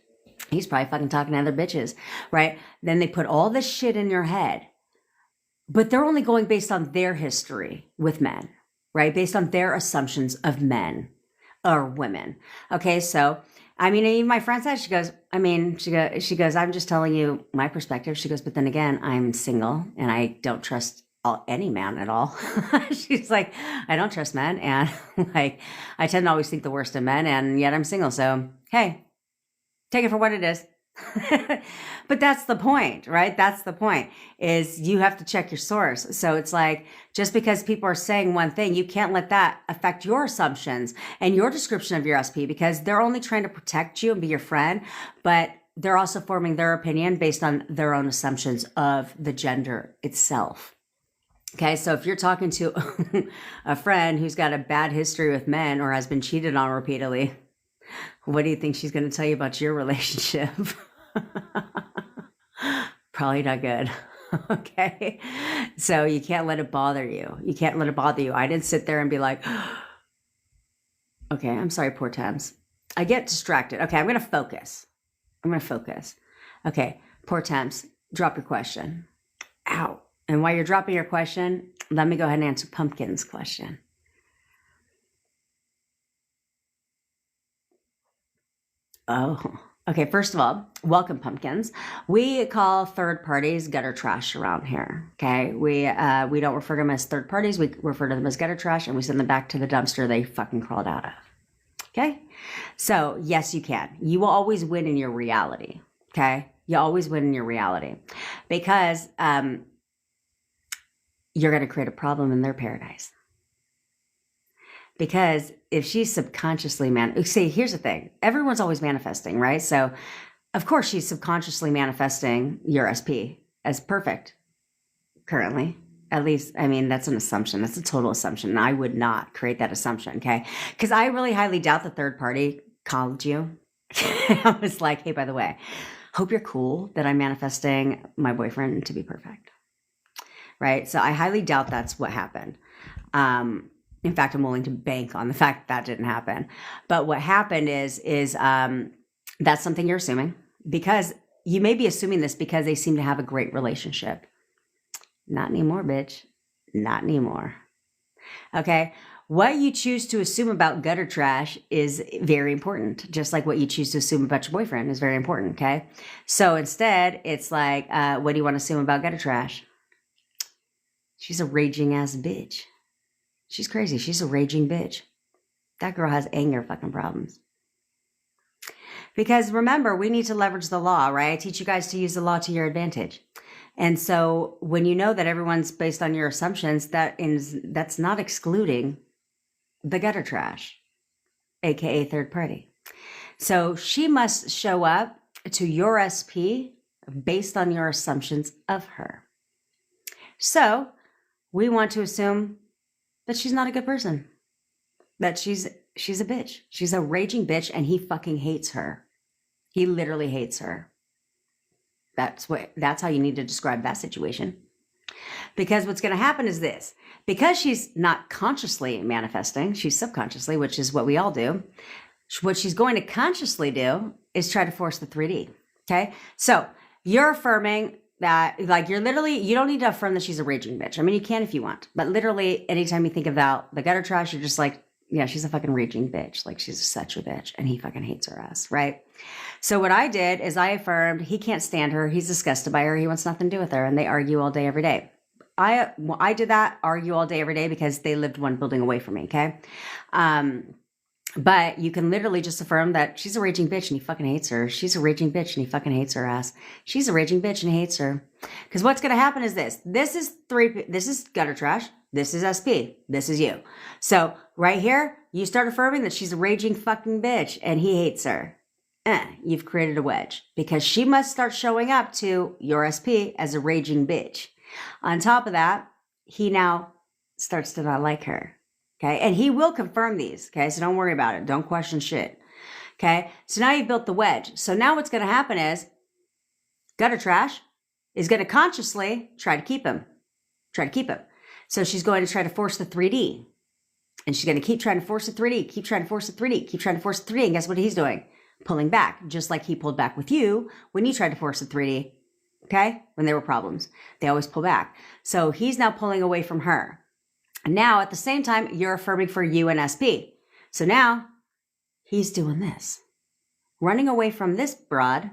He's probably fucking talking to other bitches, right? Then they put all this shit in your head, but they're only going based on their history with men, right? Based on their assumptions of men or women. Okay, so I mean, even my friend said, she goes, I'm just telling you my perspective. She goes, but then again, I'm single and I don't trust any man at all. She's like, I don't trust men. And like, I tend to always think the worst of men, and yet I'm single. So, hey, take it for what it is. But that's the point, right? That's the point, is you have to check your source. So it's like, just because people are saying one thing, you can't let that affect your assumptions and your description of your SP, because they're only trying to protect you and be your friend, but they're also forming their opinion based on their own assumptions of the gender itself. Okay, so if you're talking to a friend who's got a bad history with men or has been cheated on repeatedly, what do you think she's going to tell you about your relationship? Probably not good. Okay, so you can't let it bother you. You can't let it bother you. I didn't sit there and be like, okay, I'm sorry, poor Thames. I get distracted. Okay, I'm going to focus. Okay, poor Thames, drop your question. Ow. And while you're dropping your question, let me go ahead and answer Pumpkin's question. Oh, okay. First of all, welcome, Pumpkins. We call third parties gutter trash around here. Okay, we don't refer to them as third parties. We refer to them as gutter trash, and we send them back to the dumpster they fucking crawled out of. Okay, so yes, you can. You will always win in your reality. Okay, you always win in your reality, because you're going to create a problem in their paradise. Because if she's subconsciously here's the thing. Everyone's always manifesting, right? So, of course, she's subconsciously manifesting your SP as perfect currently. At least, I mean, that's an assumption. That's a total assumption. And I would not create that assumption, okay? Because I really highly doubt the third party called you. I was like, hey, by the way, hope you're cool that I'm manifesting my boyfriend to be perfect. Right? So I highly doubt that's what happened. In fact, I'm willing to bank on the fact that didn't happen. But what happened is that's something you're assuming, because you may be assuming this because they seem to have a great relationship. Not anymore, bitch. Not anymore. Okay? What you choose to assume about gutter trash is very important, just like what you choose to assume about your boyfriend is very important, okay? So instead, it's like, what do you want to assume about gutter trash? She's a raging ass bitch. She's crazy. She's a raging bitch. That girl has anger fucking problems. Because remember, we need to leverage the law, right? I teach you guys to use the law to your advantage. And so when you know that everyone's based on your assumptions, that's not excluding the gutter trash, aka third party. So she must show up to your SP based on your assumptions of her. So we want to assume that she's not a good person, that she's a bitch. She's a raging bitch, and he fucking hates her. He literally hates her. That's how you need to describe that situation. Because what's going to happen is this. Because she's not consciously manifesting, she's subconsciously, which is what we all do. What she's going to consciously do is try to force the 3D. Okay. So you're affirming that, like, you don't need to affirm that she's a raging bitch. I mean, you can if you want, but literally anytime you think about the gutter trash, you're just like, yeah, she's a fucking raging bitch. Like, she's such a bitch and he fucking hates her ass. Right. So what I did is I affirmed he can't stand her. He's disgusted by her. He wants nothing to do with her. And they argue all day, every day. I did that, argue all day, every day, because they lived one building away from me. Okay. But you can literally just affirm that she's a raging bitch and he fucking hates her. She's a raging bitch and he fucking hates her ass. She's a raging bitch and he hates her. Because what's going to happen is this. This is gutter trash. This is SP. This is you. So right here, you start affirming that she's a raging fucking bitch and he hates her. You've created a wedge, because she must start showing up to your SP as a raging bitch. On top of that, he now starts to not like her. Okay. And he will confirm these. Okay. So don't worry about it. Don't question shit. Okay. So now you've built the wedge. So now what's going to happen is gutter trash is going to consciously try to keep him. So she's going to try to force the 3D, and she's going to keep trying to force the 3D, keep trying to force the 3D, keep trying to force the 3D. And guess what he's doing? Pulling back, just like he pulled back with you when you tried to force the 3D. Okay. When there were problems, they always pull back. So he's now pulling away from her. Now, at the same time, you're affirming for you and SP. So now he's doing this, running away from this broad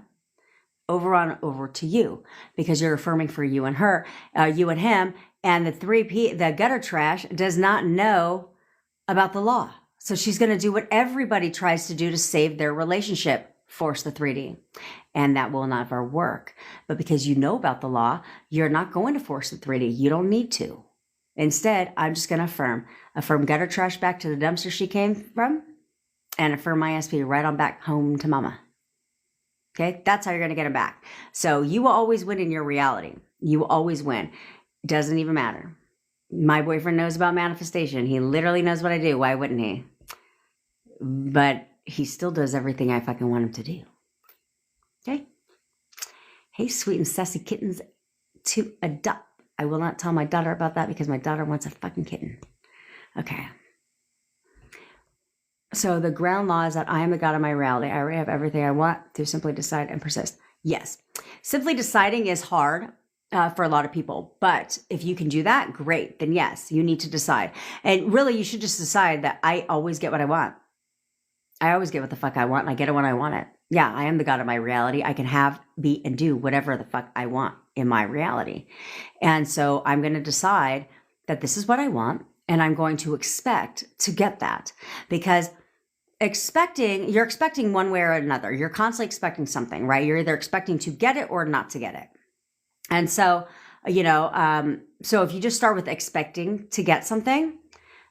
over to you, because you're affirming for you and her, you and him. And the gutter trash does not know about the law. So she's going to do what everybody tries to do to save their relationship, force the 3D. And that will never work. But because you know about the law, you're not going to force the 3D. You don't need to. Instead, I'm just going to affirm gutter trash back to the dumpster she came from, and affirm my SP right on back home to mama. Okay. That's how you're going to get him back. So you will always win in your reality. You will always win. Doesn't even matter. My boyfriend knows about manifestation. He literally knows what I do. Why wouldn't he? But he still does everything I fucking want him to do. Okay. Hey, sweet and sassy kittens to adopt. I will not tell my daughter about that, because my daughter wants a fucking kitten. Okay. So the ground law is that I am the God of my reality. I already have everything I want to simply decide and persist. Yes. Simply deciding is hard for a lot of people. But if you can do that, great. Then yes, you need to decide. And really, you should just decide that I always get what I want. I always get what the fuck I want, and I get it when I want it. Yeah, I am the God of my reality. I can have, be, and do whatever the fuck I want in my reality. And so I'm going to decide that this is what I want, and I'm going to expect to get that, because you're expecting one way or another. You're constantly expecting something, right? You're either expecting to get it or not to get it. And so, so if you just start with expecting to get something,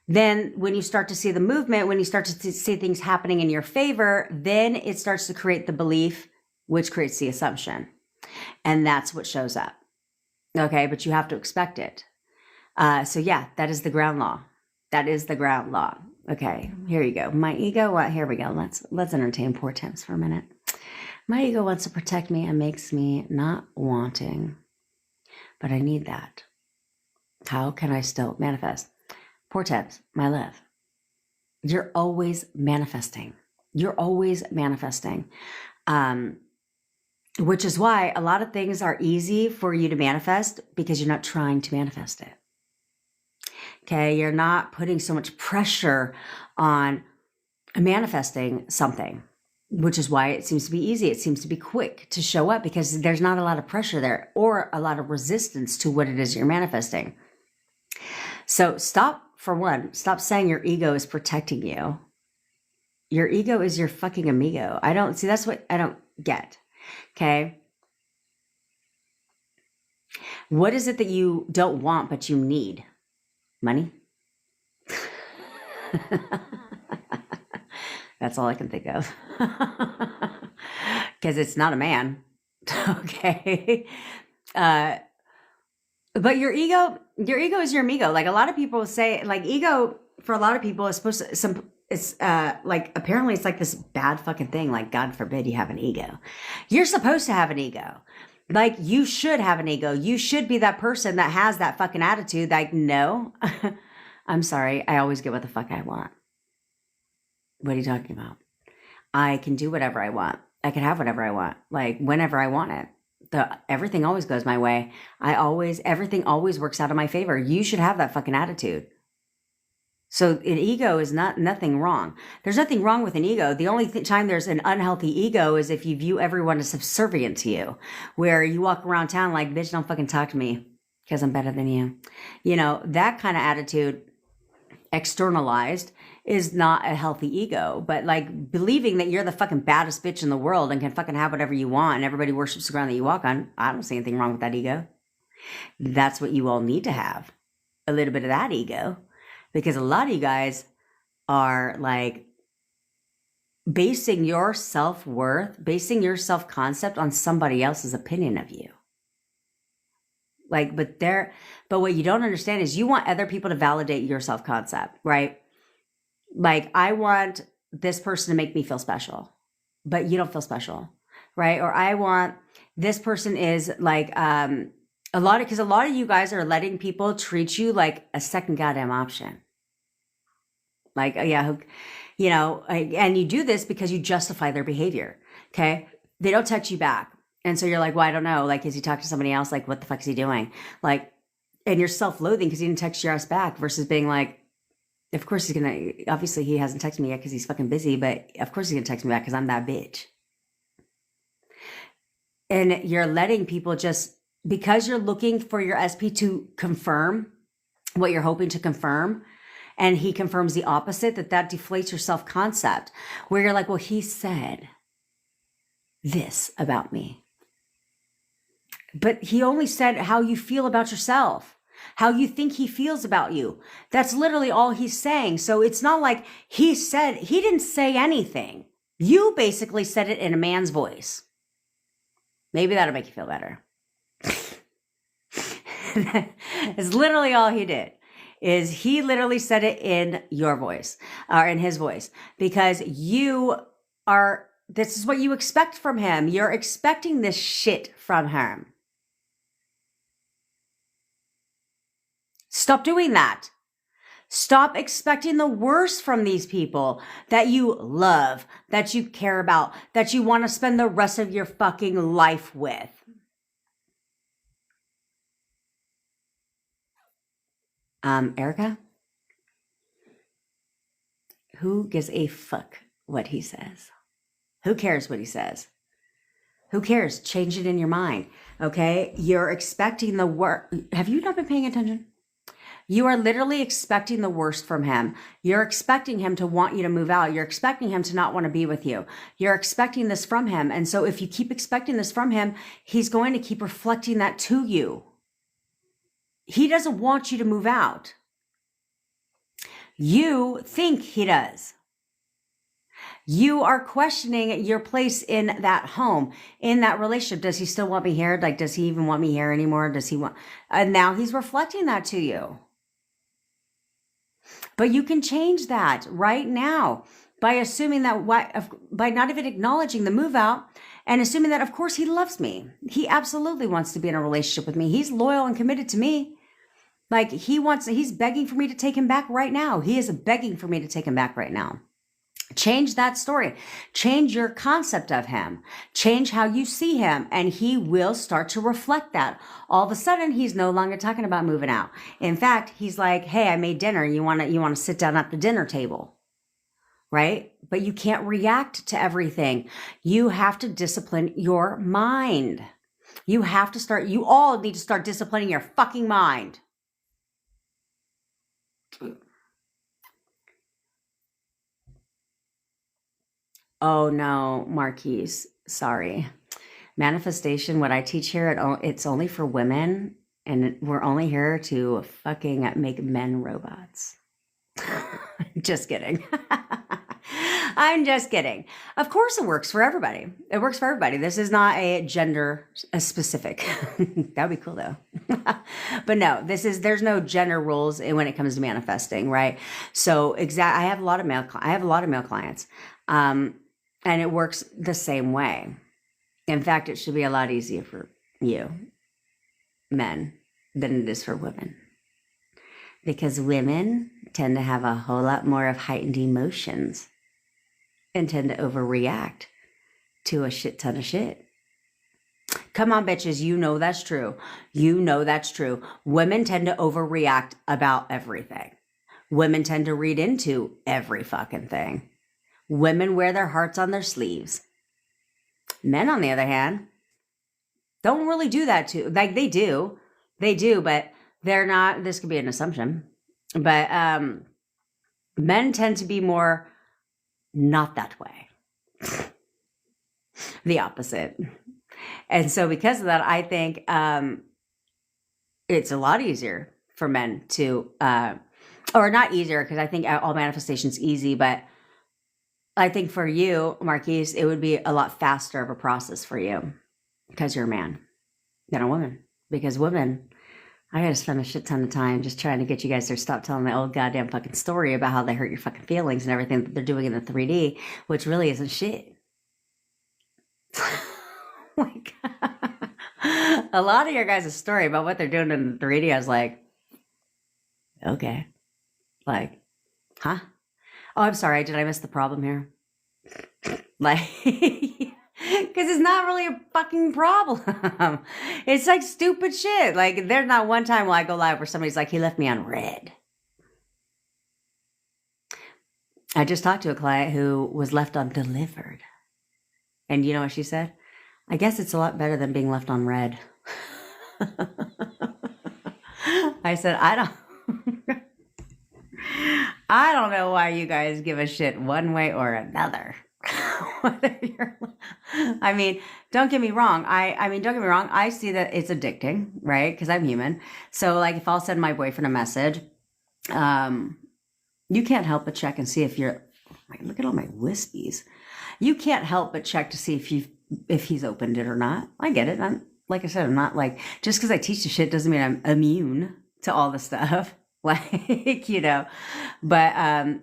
then when you start to see the movement, when you start to see things happening in your favor, then it starts to create the belief, which creates the assumption. And that's what shows up. Okay. But you have to expect it. So yeah, that is the ground law. That is the ground law. Okay. Here you go. My ego. Here we go. Let's entertain poor Temps for a minute. My ego wants to protect me and makes me not wanting, but I need that. How can I still manifest? Poor Temps, my love. You're always manifesting. You're always manifesting. Which is why a lot of things are easy for you to manifest, because you're not trying to manifest it. Okay. You're not putting so much pressure on manifesting something, which is why it seems to be easy. It seems to be quick to show up, because there's not a lot of pressure there or a lot of resistance to what it is you're manifesting. So stop saying your ego is protecting you. Your ego is your fucking amigo. That's what I don't get. Okay. What is it that you don't want, but you need? Money? That's all I can think of. Because it's not a man. Okay. But your ego is your amigo. Like, a lot of people say, like, ego for a lot of people is supposed to, like, apparently it's like this bad fucking thing. Like, God forbid you have an ego. You're supposed to have an ego. Like, you should have an ego. You should be that person that has that fucking attitude. Like, no, I'm sorry. I always get what the fuck I want. What are you talking about? I can do whatever I want. I can have whatever I want, like whenever I want it. Everything always goes my way. Everything always works out in my favor. You should have that fucking attitude. So an ego is nothing wrong. There's nothing wrong with an ego. The only time there's an unhealthy ego is if you view everyone as subservient to you, where you walk around town like, bitch, don't fucking talk to me because I'm better than you. You know, that kind of attitude externalized is not a healthy ego. But like believing that you're the fucking baddest bitch in the world and can fucking have whatever you want and everybody worships the ground that you walk on, I don't see anything wrong with that ego. That's what you all need to have. A little bit of that ego. Because a lot of you guys are like basing your self-worth, basing your self-concept on somebody else's opinion of you. Like, but what you don't understand is you want other people to validate your self-concept, right? Like, I want this person to make me feel special, but you don't feel special, right? Or I want this person is like, because a lot of you guys are letting people treat you like a second goddamn option. Like, yeah, you know, and you do this because you justify their behavior. Okay. They don't text you back. And so you're like, well, I don't know. Like, is he talking to somebody else? Like, what the fuck is he doing? Like, and you're self-loathing because he didn't text your ass back versus being like, of course he's going to, obviously he hasn't texted me yet because he's fucking busy, but of course he's going to text me back because I'm that bitch. And you're letting people just, because you're looking for your SP to confirm what you're hoping to confirm, and he confirms the opposite, that deflates your self-concept, where you're like, well, he said this about me. But he only said how you feel about yourself, how you think he feels about you. That's literally all he's saying. So it's not like he didn't say anything. You basically said it in a man's voice. Maybe that'll make you feel better. It's literally all he did. Is he literally said it in your voice or in his voice, because this is what you expect from him. You're expecting this shit from him. Stop doing that. Stop expecting the worst from these people that you love, that you care about, that you want to spend the rest of your fucking life with. Erica? Who gives a fuck what he says? Who cares what he says? Who cares? Change it in your mind, okay? You're expecting the worst. Have you not been paying attention? You are literally expecting the worst from him. You're expecting him to want you to move out. You're expecting him to not want to be with you. You're expecting this from him. And so if you keep expecting this from him, he's going to keep reflecting that to you. He doesn't want you to move out. You think he does. You are questioning your place in that home, in that relationship. Does he still want me here? Like, does he even want me here anymore? Does he want, and now he's reflecting that to you. But you can change that right now by assuming that, by not even acknowledging the move out and assuming that, of course, he loves me. He absolutely wants to be in a relationship with me. He's loyal and committed to me. Like, he's begging for me to take him back right now. He is begging for me to take him back right now. Change that story. Change your concept of him. Change how you see him, and he will start to reflect that. All of a sudden, he's no longer talking about moving out. In fact, he's like, "Hey, I made dinner. You want to sit down at the dinner table?" Right? But you can't react to everything. You have to discipline your mind. You all need to start disciplining your fucking mind. Oh no, Marquise, sorry. Manifestation, what I teach here, it's only for women, and we're only here to fucking make men robots. Just kidding. I'm just kidding. Of course it works for everybody. It works for everybody. This is not a gender specific. That would be cool though. But no, there's no gender rules when it comes to manifesting, right? So I have a lot of male clients. And it works the same way. In fact, it should be a lot easier for you, men, than it is for women. Because women tend to have a whole lot more of heightened emotions. and tend to overreact to a shit ton of shit. Come on, bitches. You know that's true. You know that's true. Women tend to overreact about everything. Women tend to read into every fucking thing. Women wear their hearts on their sleeves. Men, on the other hand, don't really do that too. Like they do, but they're not. This could be an assumption, but men tend to be more not that way. The opposite. And so because of that, I think it's a lot easier for men to, or not easier, because I think all manifestation's easy, but I think for you, Marquise, it would be a lot faster of a process for you because you're a man than a woman. Because women, I gotta spend a shit ton of time just trying to get you guys to stop telling the old goddamn fucking story about how they hurt your fucking feelings and everything that they're doing in the 3D, which really isn't shit. Like, a lot of your guys' story about what they're doing in the 3D, I was like, okay. Like, huh? Oh, I'm sorry. Did I miss the problem here? Like, because it's not really a fucking problem. It's like stupid shit. Like, there's not one time while I go live where somebody's like, he left me on red. I just talked to a client who was left on delivered. And you know what she said? I guess it's a lot better than being left on red. I said, I don't know why you guys give a shit one way or another. I mean, don't get me wrong. Don't get me wrong. I see that it's addicting, right? Because I'm human. So like if I'll send my boyfriend a message, you can't help but check and see if you're, look at all my whiskeys. You can't help but check to see if he's opened it or not. I get it. Like I said, I'm not like, just because I teach the shit doesn't mean I'm immune to all the stuff. Like, you know, but,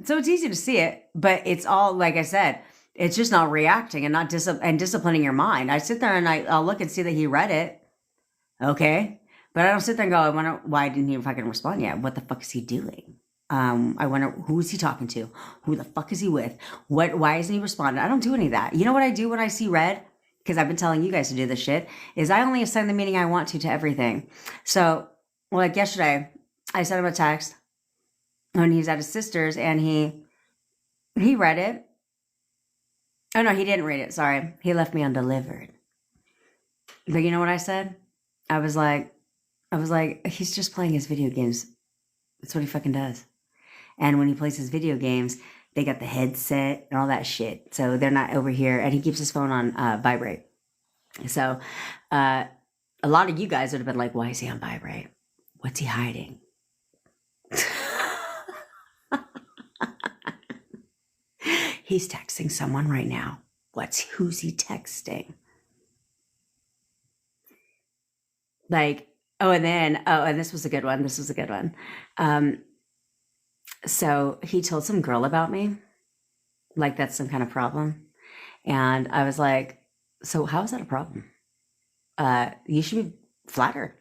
so it's easy to see it, but it's all, like I said, it's just not reacting and not disciplining your mind. I sit there and I'll look and see that he read it. Okay. But I don't sit there and go, I wonder why didn't he fucking respond yet? What the fuck is he doing? I wonder, who is he talking to? Who the fuck is he with? Why isn't he responding? I don't do any of that. You know what I do when I see red? Because I've been telling you guys to do this shit, is I only assign the meaning I want to everything. So, like yesterday, I sent him a text when he's at his sister's and he read it. Oh no, he didn't read it. Sorry. He left me undelivered. But you know what I said? I was like, he's just playing his video games. That's what he fucking does. And when he plays his video games, they got the headset and all that shit. So they're not over here. And he keeps his phone on vibrate. So a lot of you guys would have been like, why is he on vibrate? What's he hiding? He's texting someone right now. Who's he texting? Like, and this was a good one. So he told some girl about me, like that's some kind of problem. And I was like, so how is that a problem? You should be flattered.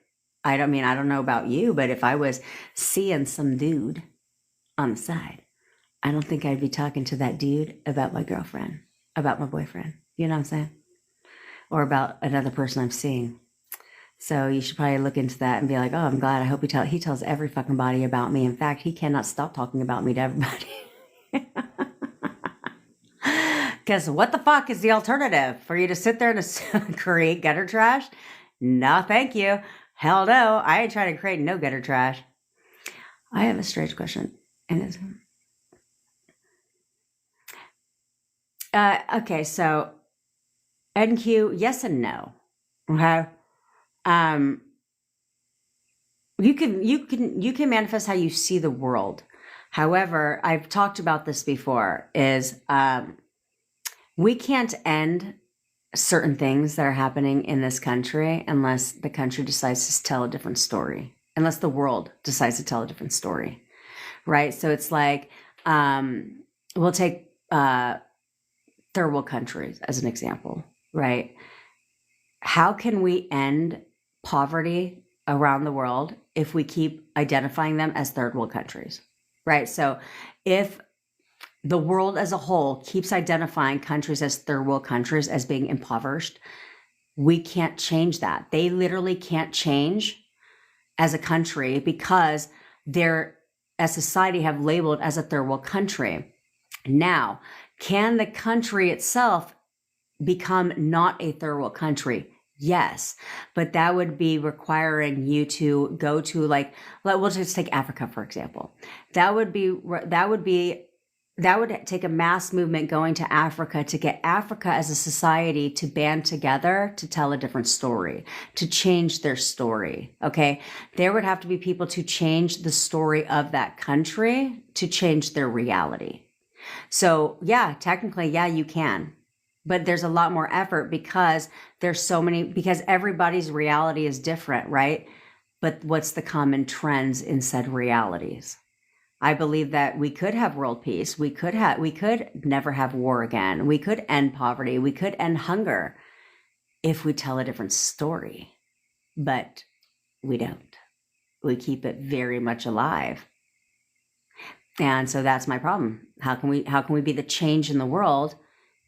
I don't know about you, but if I was seeing some dude on the side, I don't think I'd be talking to that dude about my girlfriend, about my boyfriend. You know what I'm saying? Or about another person I'm seeing. So you should probably look into that and be like, oh, I'm glad. I hope he tells every fucking body about me. In fact, he cannot stop talking about me to everybody. Because what the fuck is the alternative? For you to sit there and create gutter trash? No, thank you. Hell no. I ain't trying to create no gutter trash. I have a strange question. And it's... okay, so NQ, yes and no. Okay. You can manifest how you see the world. However, I've talked about this before, is we can't end certain things that are happening in this country unless the country decides to tell a different story, unless the world decides to tell a different story, right? So it's like, we'll take third world countries as an example, right? How can we end poverty around the world if we keep identifying them as third world countries, right? So if The world as a whole keeps identifying countries as third world countries as being impoverished. We can't change that. They literally can't change as a country because they're, as society, have labeled as a third world country. Now, can the country itself become not a third world country? Yes, but that would be requiring you to go to, like, we'll just take Africa, for example. That would take a mass movement going to Africa to get Africa as a society to band together to tell a different story, to change their story. Okay. There would have to be people to change the story of that country to change their reality. So yeah, technically, yeah, you can, but there's a lot more effort because there's so many, because everybody's reality is different, right? But what's the common trends in said realities? I believe that we could have world peace. We could never have war again. We could end poverty. We could end hunger if we tell a different story, but we don't. We keep it very much alive. And so that's my problem. How can we be the change in the world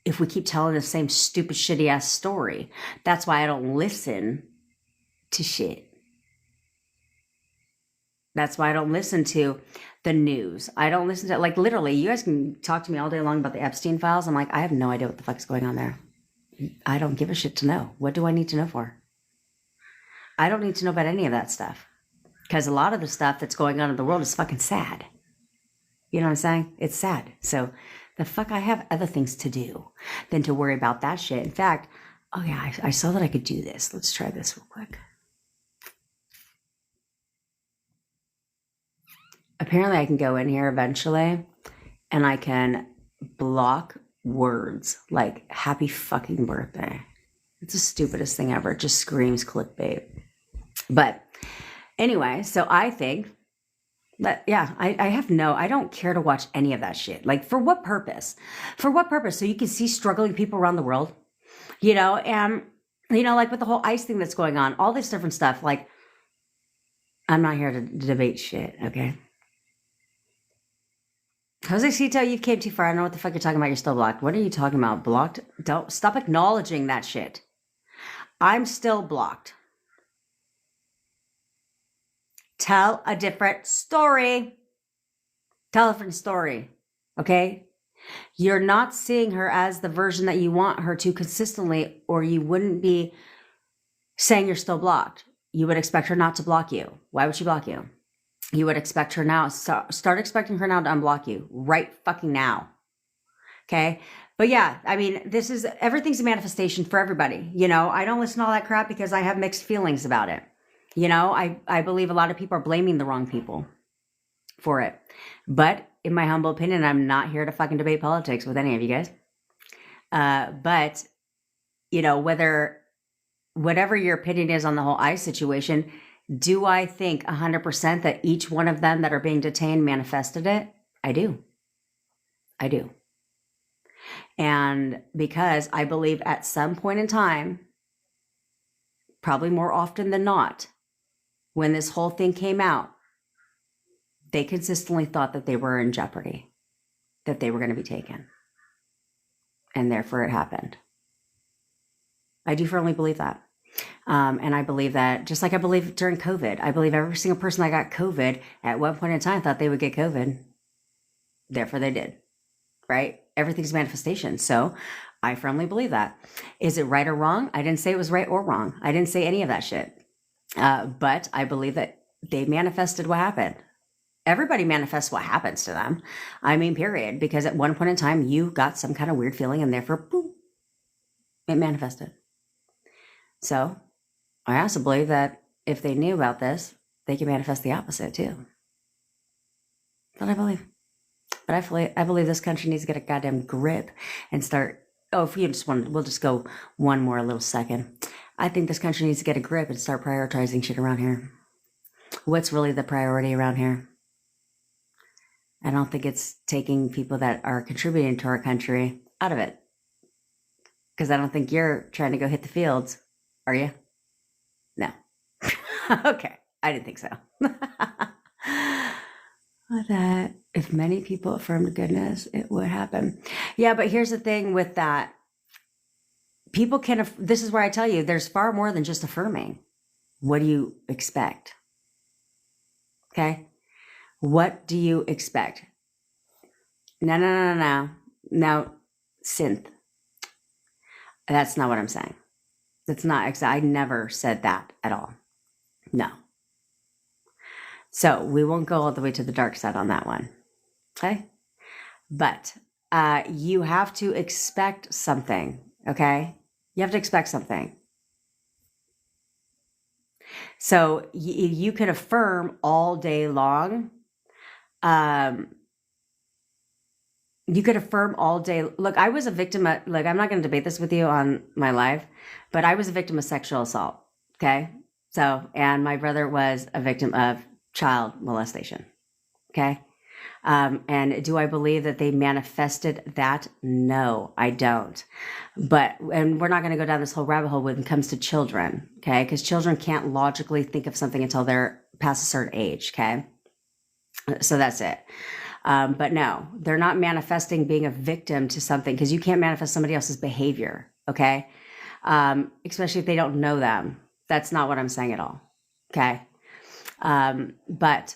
if we keep telling the same stupid, shitty ass story? That's why I don't listen to shit. That's why I don't listen to the news. I don't listen to, like, literally, you guys can talk to me all day long about the Epstein files. I'm like, I have no idea what the fuck is going on there. I don't give a shit to know. What do I need to know for? I don't need to know about any of that stuff. Because a lot of the stuff that's going on in the world is fucking sad. You know what I'm saying? It's sad. So the fuck, I have other things to do than to worry about that shit. In fact, oh yeah, I saw that I could do this. Let's try this real quick. Apparently I can go in here eventually and I can block words like happy fucking birthday. It's the stupidest thing ever. It just screams clickbait. But anyway, so I think that, yeah, I don't care to watch any of that shit. Like, for what purpose? For what purpose? So you can see struggling people around the world, and, like with the whole ICE thing that's going on, all this different stuff. Like, I'm not here to debate shit, okay? Jose Cito, you came too far. I don't know what the fuck you're talking about. You're still blocked. What are you talking about? Blocked? Don't stop acknowledging that shit. I'm still blocked. Tell a different story. Tell a different story. Okay? You're not seeing her as the version that you want her to consistently, or you wouldn't be saying you're still blocked. You would expect her not to block you. Why would she block you? You would expect her now. Start expecting her now to unblock you right fucking now. Okay? But yeah, I mean, everything's a manifestation for everybody. I don't listen to all that crap because I have mixed feelings about it. I believe a lot of people are blaming the wrong people for it. But in my humble opinion, I'm not here to fucking debate politics with any of you guys. But, whatever your opinion is on the whole ICE situation, do I think 100% that each one of them that are being detained manifested it? I do. And because I believe at some point in time, probably more often than not, when this whole thing came out, they consistently thought that they were in jeopardy, that they were going to be taken. And therefore it happened. I do firmly believe that. And I believe that, just like I believe during COVID, I believe every single person that got COVID at one point in time thought they would get COVID. Therefore they did, right? Everything's manifestation. So I firmly believe that. Is it right or wrong? I didn't say it was right or wrong. I didn't say any of that shit. But I believe that they manifested what happened. Everybody manifests what happens to them. I mean, period. Because at one point in time, you got some kind of weird feeling and therefore, boom, it manifested. So I also believe that if they knew about this, they could manifest the opposite too. But I believe. But I believe this country needs to get a goddamn grip and start. Oh, if you just want, we'll just go one more little second. I think this country needs to get a grip and start prioritizing shit around here. What's really the priority around here? I don't think it's taking people that are contributing to our country out of it. Because I don't think you're trying to go hit the fields, are you? No. Okay, I didn't think so. What that? If many people affirmed goodness, it would happen. Yeah, but here's the thing with that. People can, this is where I tell you, there's far more than just affirming. What do you expect? Okay. What do you expect? No. Now, synth. That's not what I'm saying. That's not, I never said that at all. No. So we won't go all the way to the dark side on that one. Okay. But you have to expect something. Okay. You have to expect something. So you could affirm all day long. You could affirm all day. Look, I was a victim of, I'm not going to debate this with you on my live, but I was a victim of sexual assault. Okay. So, and my brother was a victim of child molestation. Okay. And do I believe that they manifested that? No, I don't. And we're not going to go down this whole rabbit hole when it comes to children. Okay. Because children can't logically think of something until they're past a certain age. Okay. So that's it. But no, they're not manifesting being a victim to something, because you can't manifest somebody else's behavior. Okay. Especially if they don't know them. That's not what I'm saying at all. Okay. But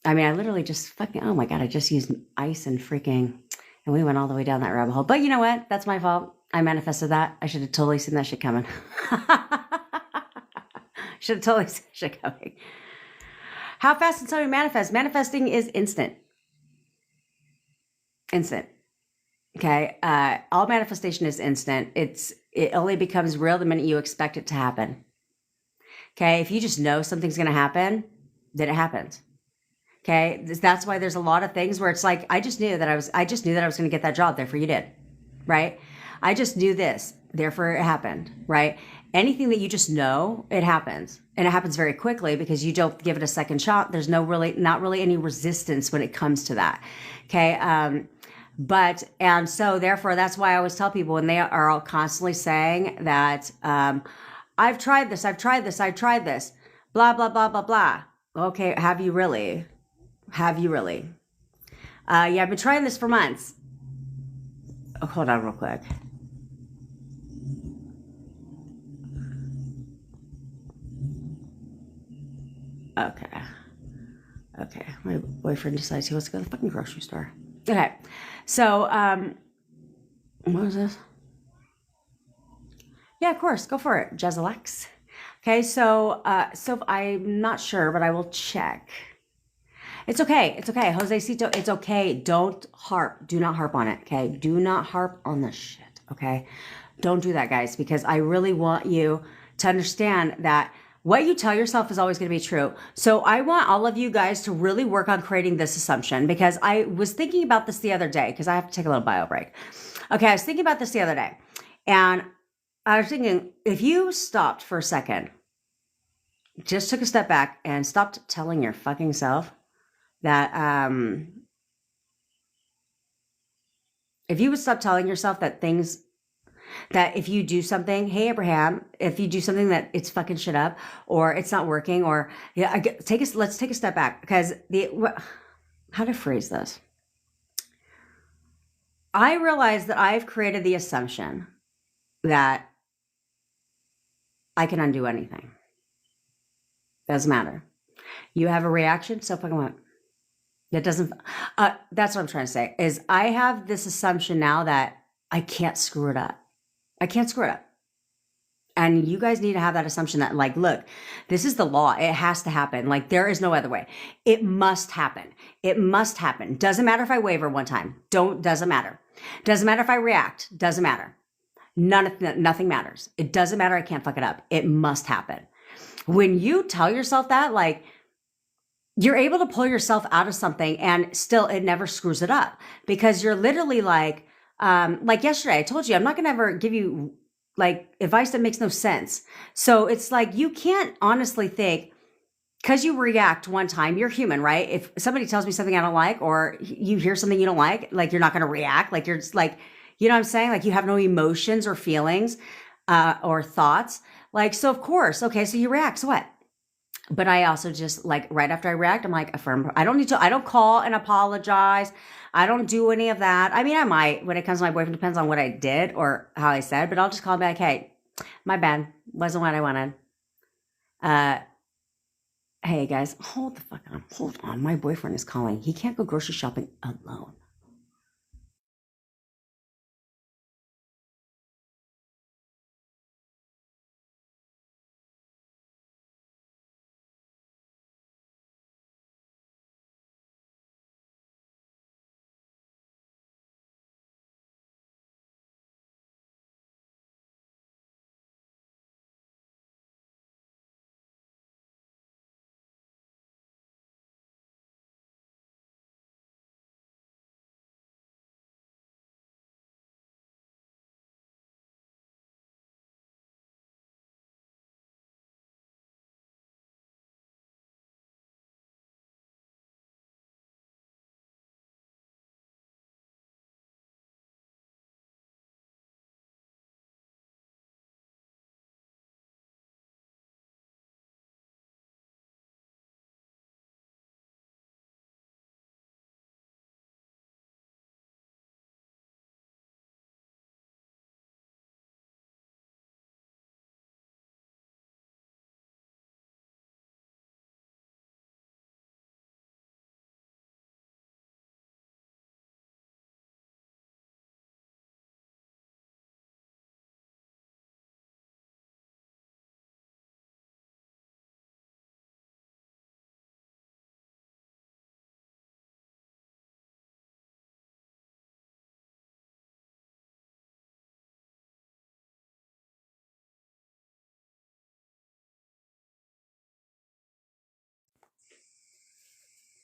I mean, I literally just fucking, oh my God, I just used ice and and we went all the way down that rabbit hole. But you know what? That's my fault. I manifested that. I should have totally seen that shit coming. Should have totally seen that shit coming. How fast can something manifest? Manifesting is instant. Instant. Okay. All manifestation is instant. It only becomes real the minute you expect it to happen. Okay. If you just know something's going to happen, then it happens. Okay. That's why there's a lot of things where it's like, I just knew that I was going to get that job. Therefore you did. Right. I just knew this. Therefore it happened. Right. Anything that you just know, it happens. And it happens very quickly because you don't give it a second shot. There's not really any resistance when it comes to that. Okay. And so therefore, that's why I always tell people when they are all constantly saying that, I've tried this, blah, blah, blah, blah, blah. Okay. Have you really? Yeah, I've been trying this for months. Oh, hold on real quick. Okay. My boyfriend decides he wants to go to the fucking grocery store. Okay. So, what was this? Yeah, of course. Go for it. Jezalex. Okay. So I'm not sure, but I will check. It's okay. Josecito, it's okay. Do not harp on it. Okay. Do not harp on this shit. Okay. Don't do that, guys, because I really want you to understand that what you tell yourself is always going to be true. So I want all of you guys to really work on creating this assumption, because I was thinking about this the other day, because I have to take a little bio break. Okay, I was thinking about this the other day, and I was thinking, if you stopped for a second, just took a step back and stopped telling your fucking self that, if you would stop telling yourself that if you do something, hey, Abraham, if you do something that it's fucking shit up or it's not working, or let's take a step back, because how to phrase this? I realize that I've created the assumption that I can undo anything. Doesn't matter. You have a reaction, so fucking what? That doesn't, that's what I'm trying to say, is I have this assumption now that I can't screw it up. And you guys need to have that assumption that, like, look, this is the law. It has to happen. Like, there is no other way. It must happen. Doesn't matter if I waver one time. Doesn't matter. Doesn't matter if I react. Doesn't matter. Nothing matters. It doesn't matter. I can't fuck it up. It must happen. When you tell yourself that, like, you're able to pull yourself out of something and still it never screws it up, because you're literally like yesterday, I told you, I'm not going to ever give you like advice that makes no sense. So it's like, you can't honestly think, because you react one time, you're human, right? If somebody tells me something I don't like, or you hear something you don't like you're not going to react. Like, you're just like, you know what I'm saying? Like, you have no emotions or feelings, or thoughts. Like, so of course, okay, so you react. So what? But I also just like right after I react, I'm like, affirm. I don't call and apologize. I don't do any of that. I mean, I might when it comes to my boyfriend, depends on what I did or how I said, but I'll just call him back, hey, my bad. Wasn't what I wanted. Uh, hey guys, hold the fuck on. Hold on. My boyfriend is calling. He can't go grocery shopping alone.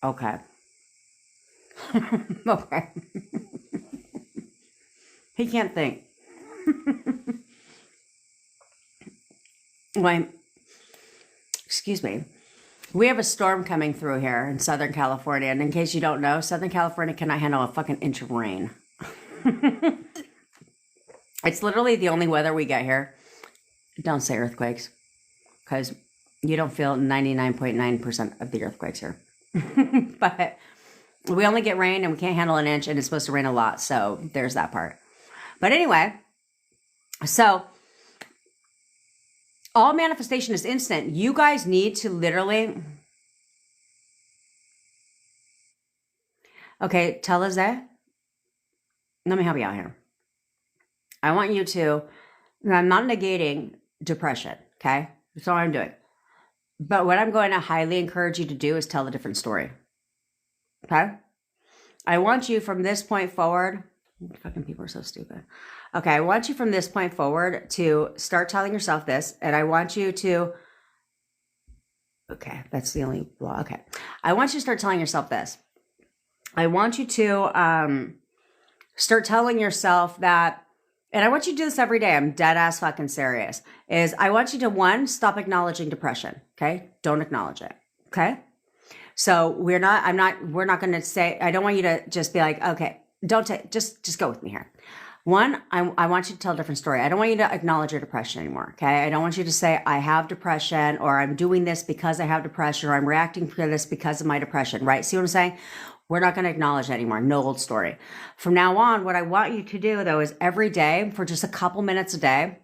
Okay. Okay. He can't think. Wait, excuse me. We have a storm coming through here in Southern California. And in case you don't know, Southern California cannot handle a fucking inch of rain. It's literally the only weather we get here. Don't say earthquakes, because you don't feel 99.9% of the earthquakes here. But we only get rain and we can't handle an inch, and it's supposed to rain a lot. So there's that part. But anyway, so all manifestation is instant. You guys need to literally. Okay, tell us that. Let me help you out here. I want you to. I'm not negating depression, okay? That's all I'm doing. But what I'm going to highly encourage you to do is tell a different story, okay? I want you from this point forward. Fucking people are so stupid. Okay, I want you from this point forward to start telling yourself this, and I want you to. Okay, that's the only law. Okay, I want you to start telling yourself this. I want you to start telling yourself that, and I want you to do this every day. I'm dead ass fucking serious. Is I want you to, one, stop acknowledging depression. Okay, don't acknowledge it. Okay. So we're not going to say, I don't want you to just be like, okay, just go with me here. One, I want you to tell a different story. I don't want you to acknowledge your depression anymore. Okay. I don't want you to say, I have depression, or I'm doing this because I have depression, or I'm reacting to this because of my depression, right? See what I'm saying? We're not going to acknowledge it anymore. No old story. From now on, what I want you to do though is every day for just a couple minutes a day,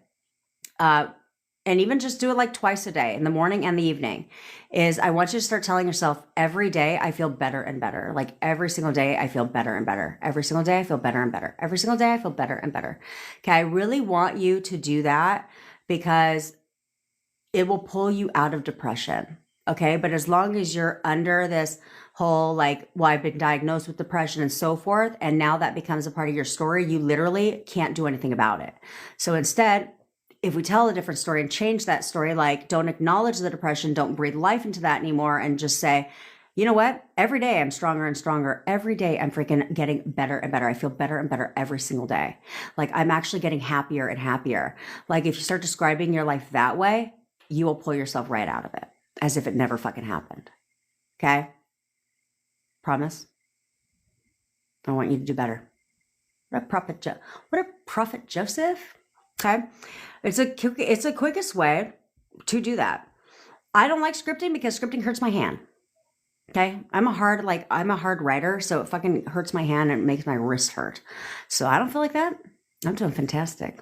and even just do it like twice a day, in the morning and the evening, is I want you to start telling yourself every day I feel better and better. Like every single day I feel better and better. Every single day I feel better and better. Every single day I feel better and better. Okay, I really want you to do that because it will pull you out of depression. Okay, but as long as you're under this whole like, well, I've been diagnosed with depression and so forth, and now that becomes a part of your story, you literally can't do anything about it. So instead, if we tell a different story and change that story, like don't acknowledge the depression, don't breathe life into that anymore, and just say, you know what? Every day I'm stronger and stronger. Every day I'm freaking getting better and better. I feel better and better every single day. Like I'm actually getting happier and happier. Like if you start describing your life that way, you will pull yourself right out of it as if it never fucking happened. Okay? Promise? I want you to do better. What a prophet Joseph? Okay? It's a quickest way to do that. I don't like scripting because scripting hurts my hand. Okay. I'm a hard writer. So it fucking hurts my hand and it makes my wrist hurt. So I don't feel like that. I'm doing fantastic.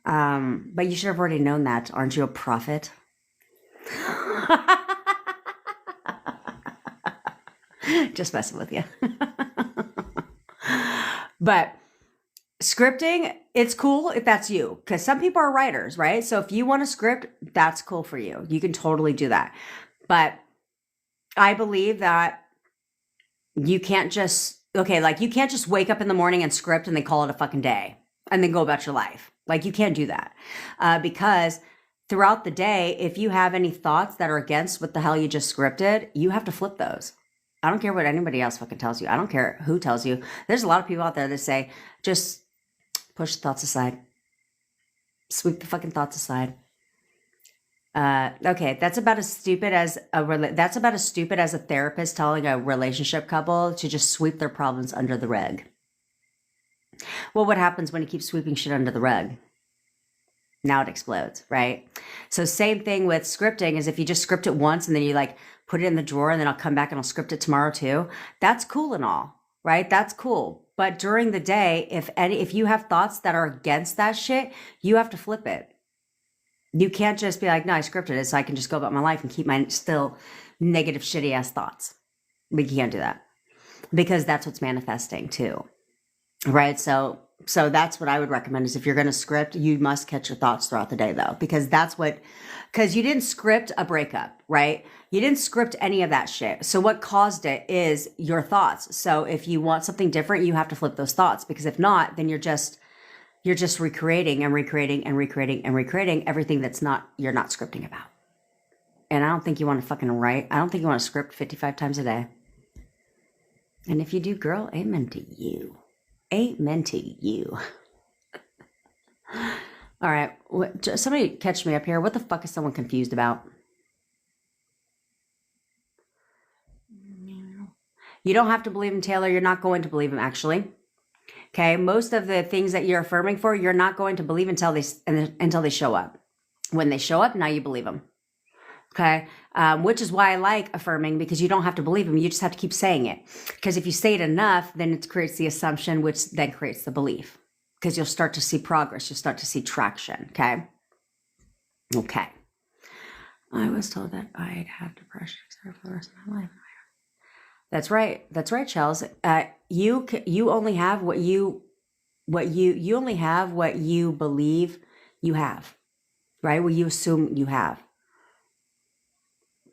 But you should have already known that. Aren't you a prophet? Just messing with you. But scripting, it's cool if that's you, because some people are writers, right? So if you want to script, that's cool for you. You can totally do that. But I believe that you can't just, you can't just wake up in the morning and script and then call it a fucking day and then go about your life. Like, you can't do that. Because throughout the day, if you have any thoughts that are against what the hell you just scripted, you have to flip those. I don't care what anybody else fucking tells you. I don't care who tells you. There's a lot of people out there that say, just push the thoughts aside. Sweep the fucking thoughts aside. Okay, that's about as stupid as a therapist telling a relationship couple to just sweep their problems under the rug. Well, what happens when you keep sweeping shit under the rug? Now it explodes, right? So same thing with scripting is if you just script it once and then you like put it in the drawer and then I'll come back and I'll script it tomorrow too. That's cool and all, right? That's cool. But during the day, if you have thoughts that are against that shit, you have to flip it. You can't just be like, no, I scripted it so I can just go about my life and keep my still negative, shitty ass thoughts. But you can't do that because that's what's manifesting too, right? So that's what I would recommend is if you're going to script, you must catch your thoughts throughout the day though, because you didn't script a breakup, right? You didn't script any of that shit. So what caused it is your thoughts. So if you want something different, you have to flip those thoughts, because if not, then you're just recreating and recreating and recreating and recreating everything you're not scripting about. And I don't think you want to fucking write. I don't think you want to script 55 times a day. And if you do, girl, amen to you. Amen to you. All right. Somebody catch me up here. What the fuck is someone confused about? You don't have to believe in Taylor. You're not going to believe him, actually. Okay. Most of the things that you're affirming for, you're not going to believe until they show up. When they show up, now you believe them. Okay. Which is why I like affirming, because you don't have to believe them. You just have to keep saying it. Because if you say it enough, then it creates the assumption, which then creates the belief. Because you'll start to see progress. You'll start to see traction. Okay. Okay. I was told that I'd have depression for the rest of my life. That's right. That's right, Chels. You only have what you only have what you believe you have, right? What you assume you have.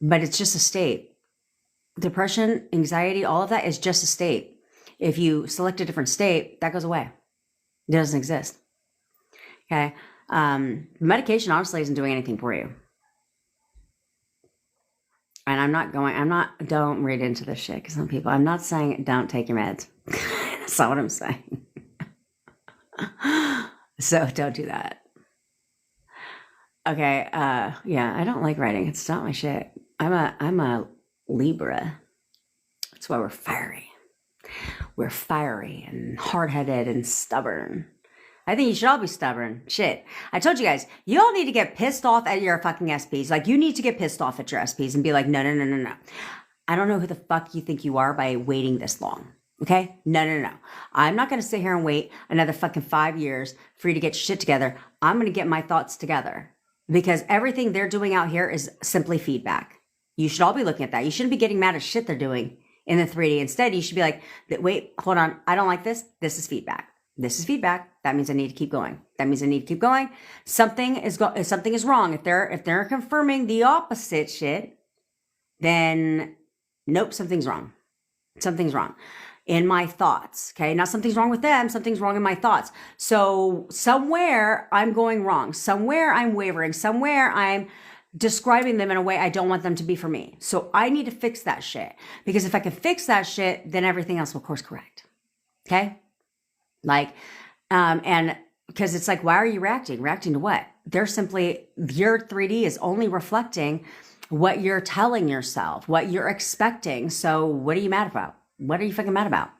But it's just a state. Depression, anxiety, all of that is just a state. If you select a different state, that goes away. It doesn't exist. Okay. Medication honestly isn't doing anything for you. And don't read into this shit, because some people, I'm not saying don't take your meds. That's not what I'm saying. So don't do that. Okay. Yeah, I don't like writing. It's not my shit. I'm a Libra. That's why we're fiery. We're fiery and hard-headed and stubborn. I think you should all be stubborn. Shit. I told you guys, you all need to get pissed off at your fucking SPs. Like, you need to get pissed off at your SPs and be like, no. I don't know who the fuck you think you are by waiting this long. Okay? No. I'm not going to sit here and wait another fucking 5 years for you to get shit together. I'm going to get my thoughts together, because everything they're doing out here is simply feedback. You should all be looking at that. You shouldn't be getting mad at shit they're doing in the 3D. Instead, you should be like, wait, hold on. I don't like this. This is feedback. This is feedback. That means I need to keep going. That means I need to keep going. Something is wrong. If they're confirming the opposite shit, then nope, something's wrong. Something's wrong in my thoughts. Okay. Not something's wrong with them. Something's wrong in my thoughts. So somewhere I'm going wrong. Somewhere I'm wavering. Somewhere I'm describing them in a way I don't want them to be for me. So I need to fix that shit, because if I can fix that shit, then everything else will course correct. Okay. Like, and because it's like, why are you reacting? Reacting to what? Your 3D is only reflecting what you're telling yourself, what you're expecting. So what are you mad about? What are you fucking mad about?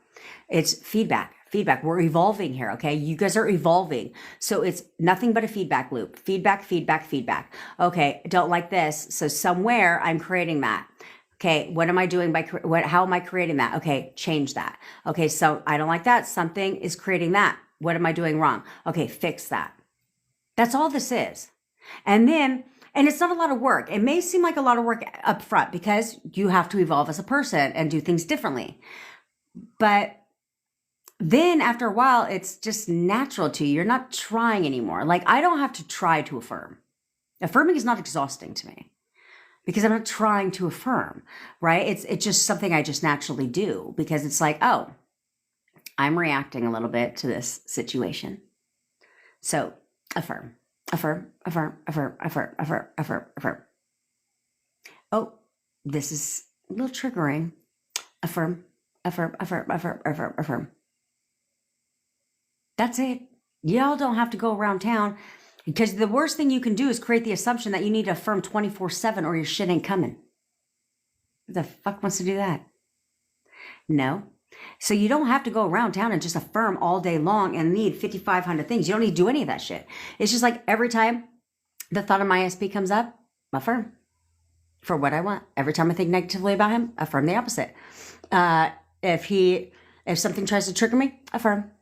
It's feedback. feedback. We're evolving here, okay? You guys are evolving. So it's nothing but a feedback loop. Feedback, feedback, feedback. Okay, don't like this. So somewhere I'm creating that. Okay, what am I doing how am I creating that? Okay, change that. Okay, so I don't like that. Something is creating that. What am I doing wrong? Okay, fix that. That's all this is. And it's not a lot of work. It may seem like a lot of work up front because you have to evolve as a person and do things differently. But then after a while, it's just natural to you. You're not trying anymore. Like, I don't have to try to affirm. Affirming is not exhausting to me because I'm not trying to affirm, right? It's just something I just naturally do because it's like, oh, I'm reacting a little bit to this situation. So affirm, affirm, affirm, affirm, affirm, affirm, affirm, affirm. Oh, this is a little triggering. Affirm, affirm, affirm, affirm, affirm, affirm. That's it. Y'all don't have to go around town because the worst thing you can do is create the assumption that you need to affirm 24/7 or your shit ain't coming. Who the fuck wants to do that? No. So you don't have to go around town and just affirm all day long and need 5,500 things. You don't need to do any of that shit. It's just like every time the thought of my SP comes up, affirm for what I want. Every time I think negatively about him, affirm the opposite. If something tries to trigger me, affirm.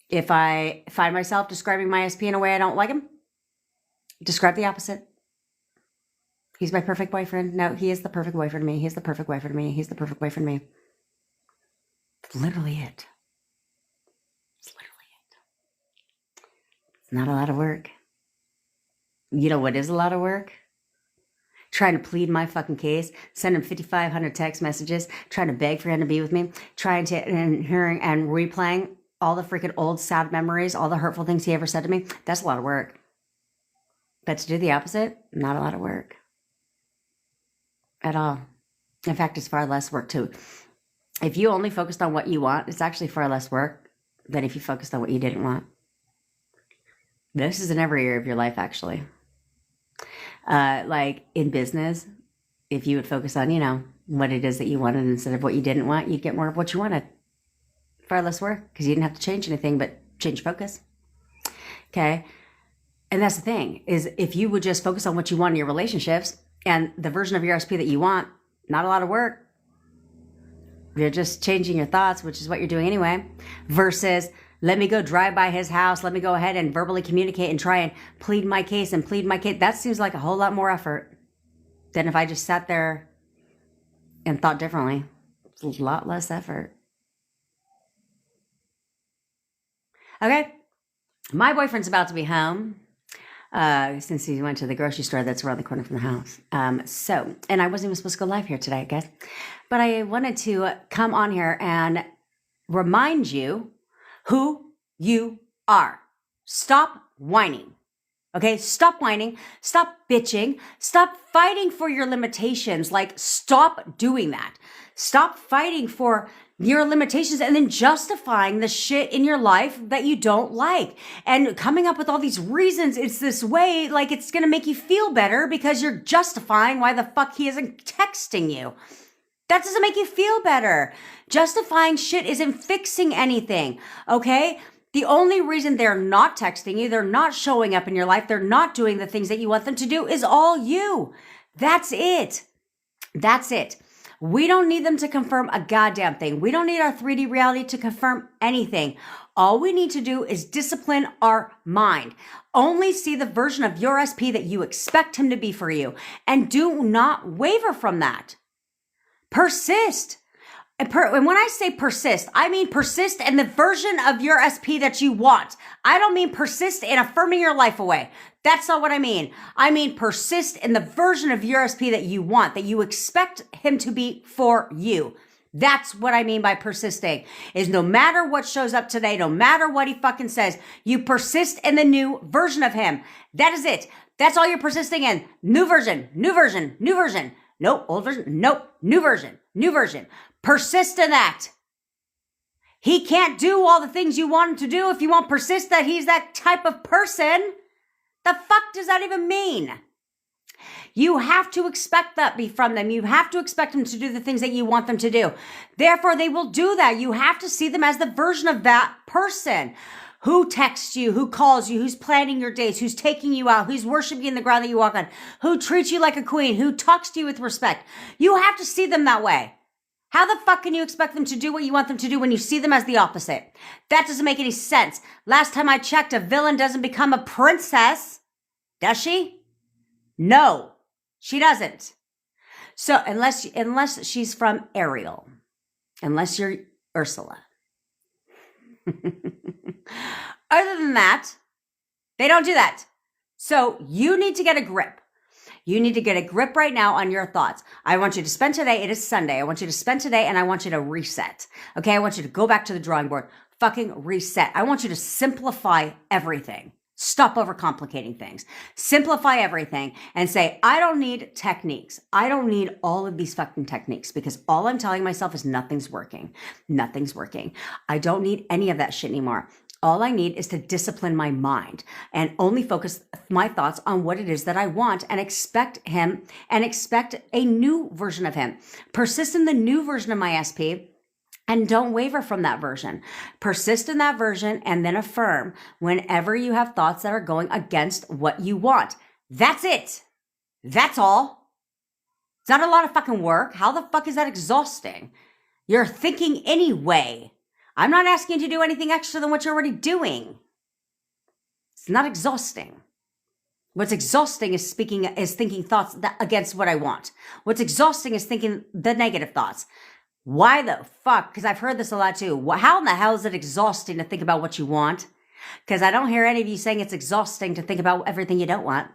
If I find myself describing my SP in a way I don't like him, describe the opposite. He's my perfect boyfriend. No, he is the perfect boyfriend to me. He's the perfect boyfriend to me. He's the perfect boyfriend to me. It's literally it. It's literally it. It's not a lot of work. You know what is a lot of work? Trying to plead my fucking case, send him 5,500 text messages, trying to beg for him to be with me, hearing and replaying all the freaking old sad memories, all the hurtful things he ever said to me. That's a lot of work. But to do the opposite, not a lot of work at all. In fact, it's far less work too. If you only focused on what you want, it's actually far less work than if you focused on what you didn't want. This is in every area of your life, actually. Like in business, if you would focus on, what it is that you wanted instead of what you didn't want, you'd get more of what you wanted. Far less work because you didn't have to change anything but change focus. Okay. And that's the thing is if you would just focus on what you want in your relationships and the version of your SP that you want, not a lot of work. You're just changing your thoughts, which is what you're doing anyway, versus let me go drive by his house. Let me go ahead and verbally communicate and try and plead my case. That seems like a whole lot more effort than if I just sat there and thought differently. It's a lot less effort. Okay. My boyfriend's about to be home. Since he went to the grocery store that's around the corner from the house. And I wasn't even supposed to go live here today, I guess. But I wanted to come on here and remind you who you are. Stop whining. Okay? Stop whining. Stop bitching. Stop fighting for your limitations. Like, stop doing that. Stop fighting for your limitations and then justifying the shit in your life that you don't like and coming up with all these reasons. It's this way, like it's going to make you feel better because you're justifying why the fuck he isn't texting you. That doesn't make you feel better. Justifying shit isn't fixing anything. Okay. The only reason they're not texting you, they're not showing up in your life, they're not doing the things that you want them to do is all you. That's it. That's it. We don't need them to confirm a goddamn thing. We don't need our 3D reality to confirm anything. All we need to do is discipline our mind. Only see the version of your SP that you expect him to be for you. And do not waver from that. Persist. And when I say persist, I mean persist in the version of your SP that you want. I don't mean persist in affirming your life away. That's not what I mean. I mean persist in the version of your SP that you want, that you expect him to be for you. That's what I mean by persisting, is no matter what shows up today, no matter what he fucking says, you persist in the new version of him. That is it. That's all you're persisting in. New version, new version, new version. Nope, old version. Nope, new version, new version. Persist in that. He can't do all the things you want him to do if you won't persist that he's that type of person. The fuck does that even mean? You have to expect that from them. You have to expect them to do the things that you want them to do. Therefore, they will do that. You have to see them as the version of that person who texts you, who calls you, who's planning your dates, who's taking you out, who's worshiping in the ground that you walk on, who treats you like a queen, who talks to you with respect. You have to see them that way. How the fuck can you expect them to do what you want them to do when you see them as the opposite? That doesn't make any sense. Last time I checked, a villain doesn't become a princess. Does she? No, she doesn't. So unless she's from Ariel, unless you're Ursula. Other than that, they don't do that. So you need to get a grip. You need to get a grip right now on your thoughts. I want you to spend today. It is Sunday. I want you to spend today and I want you to reset. Okay. I want you to go back to the drawing board. Fucking reset. I want you to simplify everything. Stop overcomplicating things. Simplify everything and say, I don't need techniques. I don't need all of these fucking techniques because all I'm telling myself is nothing's working. Nothing's working. I don't need any of that shit anymore. All I need is to discipline my mind and only focus my thoughts on what it is that I want and expect him and expect a new version of him. Persist in the new version of my SP and don't waver from that version. Persist in that version and then affirm whenever you have thoughts that are going against what you want. That's it. That's all. It's not a lot of fucking work. How the fuck is that exhausting? You're thinking anyway. I'm not asking you to do anything extra than what you're already doing. It's not exhausting. What's exhausting is thinking thoughts against what I want. What's exhausting is thinking the negative thoughts. Why the fuck? Because I've heard this a lot too. How in the hell is it exhausting to think about what you want? Because I don't hear any of you saying it's exhausting to think about everything you don't want.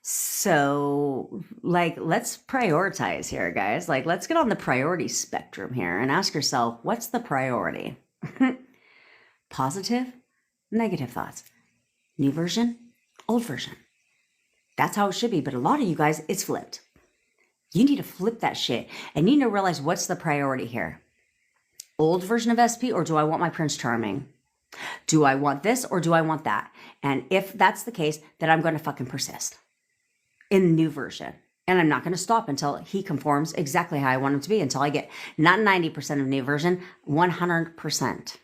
So, let's prioritize here, guys. Let's get on the priority spectrum here and ask yourself, what's the priority? Positive, negative thoughts. New version, old version. That's how it should be. But a lot of you guys, it's flipped. You need to flip that shit and you need to realize what's the priority here. Old version of SP or do I want my Prince Charming? Do I want this or do I want that? And if that's the case, then I'm going to fucking persist in the new version. And I'm not going to stop until he conforms exactly how I want him to be, until I get not 90% of new version, 100%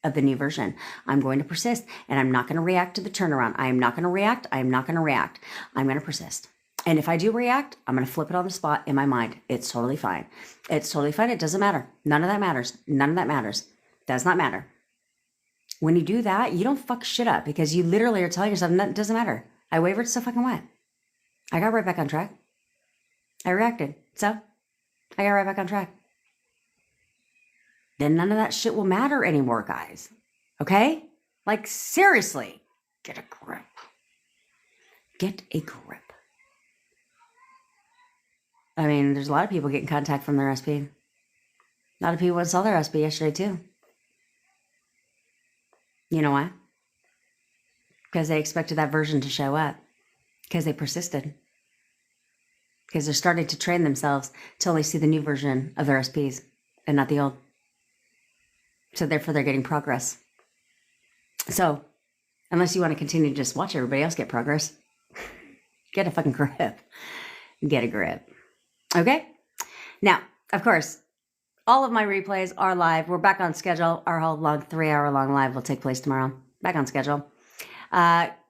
of the new version. I'm going to persist and I'm not going to react to the turnaround. I am not going to react. I am not going to react. I'm going to persist. And if I do react, I'm going to flip it on the spot in my mind. It's totally fine. It's totally fine. It doesn't matter. None of that matters. None of that matters. Does not matter. When you do that, you don't fuck shit up because you literally are telling yourself, it doesn't matter. I wavered, so fucking what? I got right back on track. I reacted. So I got right back on track. Then none of that shit will matter anymore, guys. Okay? Seriously, get a grip. Get a grip. I mean, there's a lot of people getting contact from their SP. A lot of people went and saw their SP yesterday too. You know why? Because they expected that version to show up. Because they persisted. Because they're starting to train themselves till they see the new version of their SPs and not the old. So therefore they're getting progress. So unless you want to continue to just watch everybody else get progress, get a fucking grip. Get a grip. Okay? Now, of course, all of my replays are live. We're back on schedule. Our whole 3-hour-long live will take place tomorrow. Back on schedule.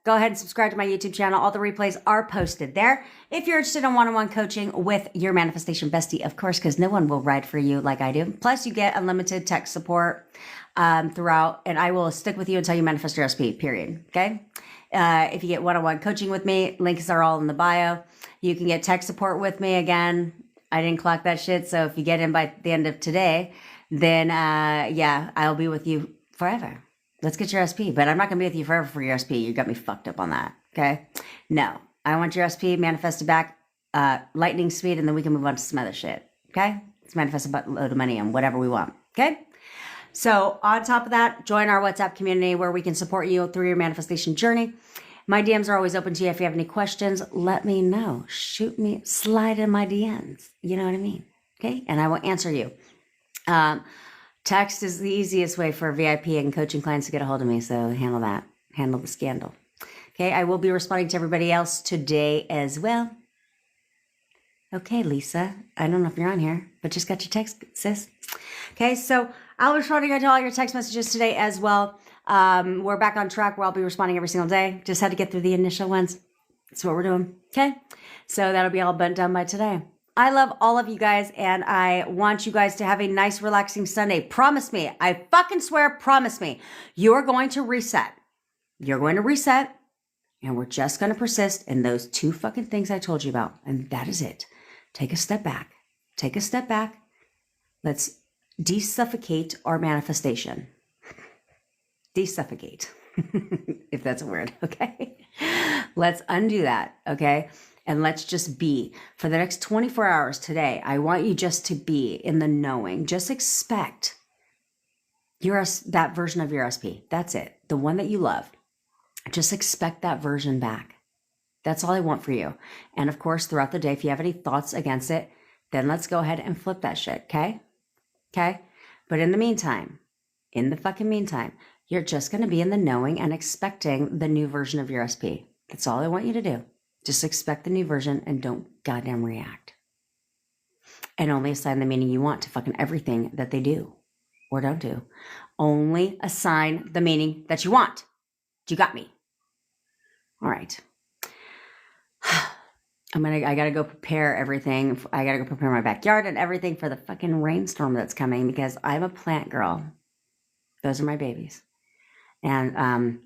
Go ahead and subscribe to my YouTube channel. All the replays are posted there. If you're interested in one-on-one coaching with your manifestation bestie, of course, because no one will ride for you like I do. Plus, you get unlimited tech support throughout, and I will stick with you until you manifest your SP, period. Okay? If you get one-on-one coaching with me, links are all in the bio. You can get tech support with me. Again, I didn't clock that shit, so if you get in by the end of today, then I'll be with you forever. Let's get your SP, but I'm not going to be with you forever for your SP. You got me fucked up on that, okay? No, I want your SP manifested back lightning speed, and then we can move on to some other shit, okay? Let's manifest a load of money and whatever we want, okay? So on top of that, join our WhatsApp community where we can support you through your manifestation journey. My DMs are always open to you. If you have any questions, let me know. Shoot me, slide in my DMs. You know what I mean? Okay? And I will answer you. Text is the easiest way for VIP and coaching clients to get a hold of me. So handle that. Handle the scandal. Okay, I will be responding to everybody else today as well. Okay, Lisa, I don't know if you're on here, but just got your text, sis. Okay, so I'll be responding to all your text messages today as well. We're back on track where I'll be responding every single day. Just had to get through the initial ones. That's what we're doing. Okay, so that'll be all done by today. I love all of you guys, and I want you guys to have a nice, relaxing Sunday. Promise me, I fucking swear, promise me, you're going to reset. You're going to reset, and we're just going to persist in those 2 fucking things I told you about, and that is it. Take a step back. Take a step back. Let's desuffocate our manifestation. Desuffocate, if that's a word, okay? Let's undo that, okay? And let's just be. For the next 24 hours today, I want you just to be in the knowing. Just expect that version of your SP. That's it. The one that you love. Just expect that version back. That's all I want for you. And of course, throughout the day, if you have any thoughts against it, then let's go ahead and flip that shit, okay? Okay? But in the meantime, you're just going to be in the knowing and expecting the new version of your SP. That's all I want you to do. Just expect the new version and don't goddamn react. And only assign the meaning you want to fucking everything that they do or don't do. Only assign the meaning that you want. You got me. All right. I gotta go prepare everything. I gotta go prepare my backyard and everything for the fucking rainstorm that's coming because I'm a plant girl. Those are my babies. And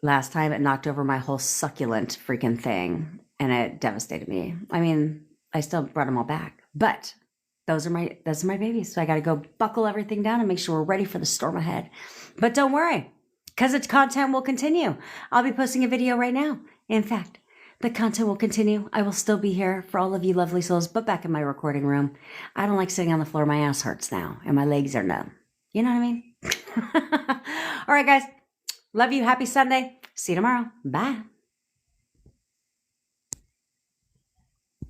last time it knocked over my whole succulent freaking thing and it devastated me. I mean, I still brought them all back, but those are my babies. So I got to go buckle everything down and make sure we're ready for the storm ahead. But don't worry, because its content will continue. I'll be posting a video right now. In fact, the content will continue. I will still be here for all of you lovely souls, but back in my recording room. I don't like sitting on the floor. My ass hurts now and my legs are numb. You know what I mean? All right, guys. Love you. Happy Sunday. See you tomorrow. Bye.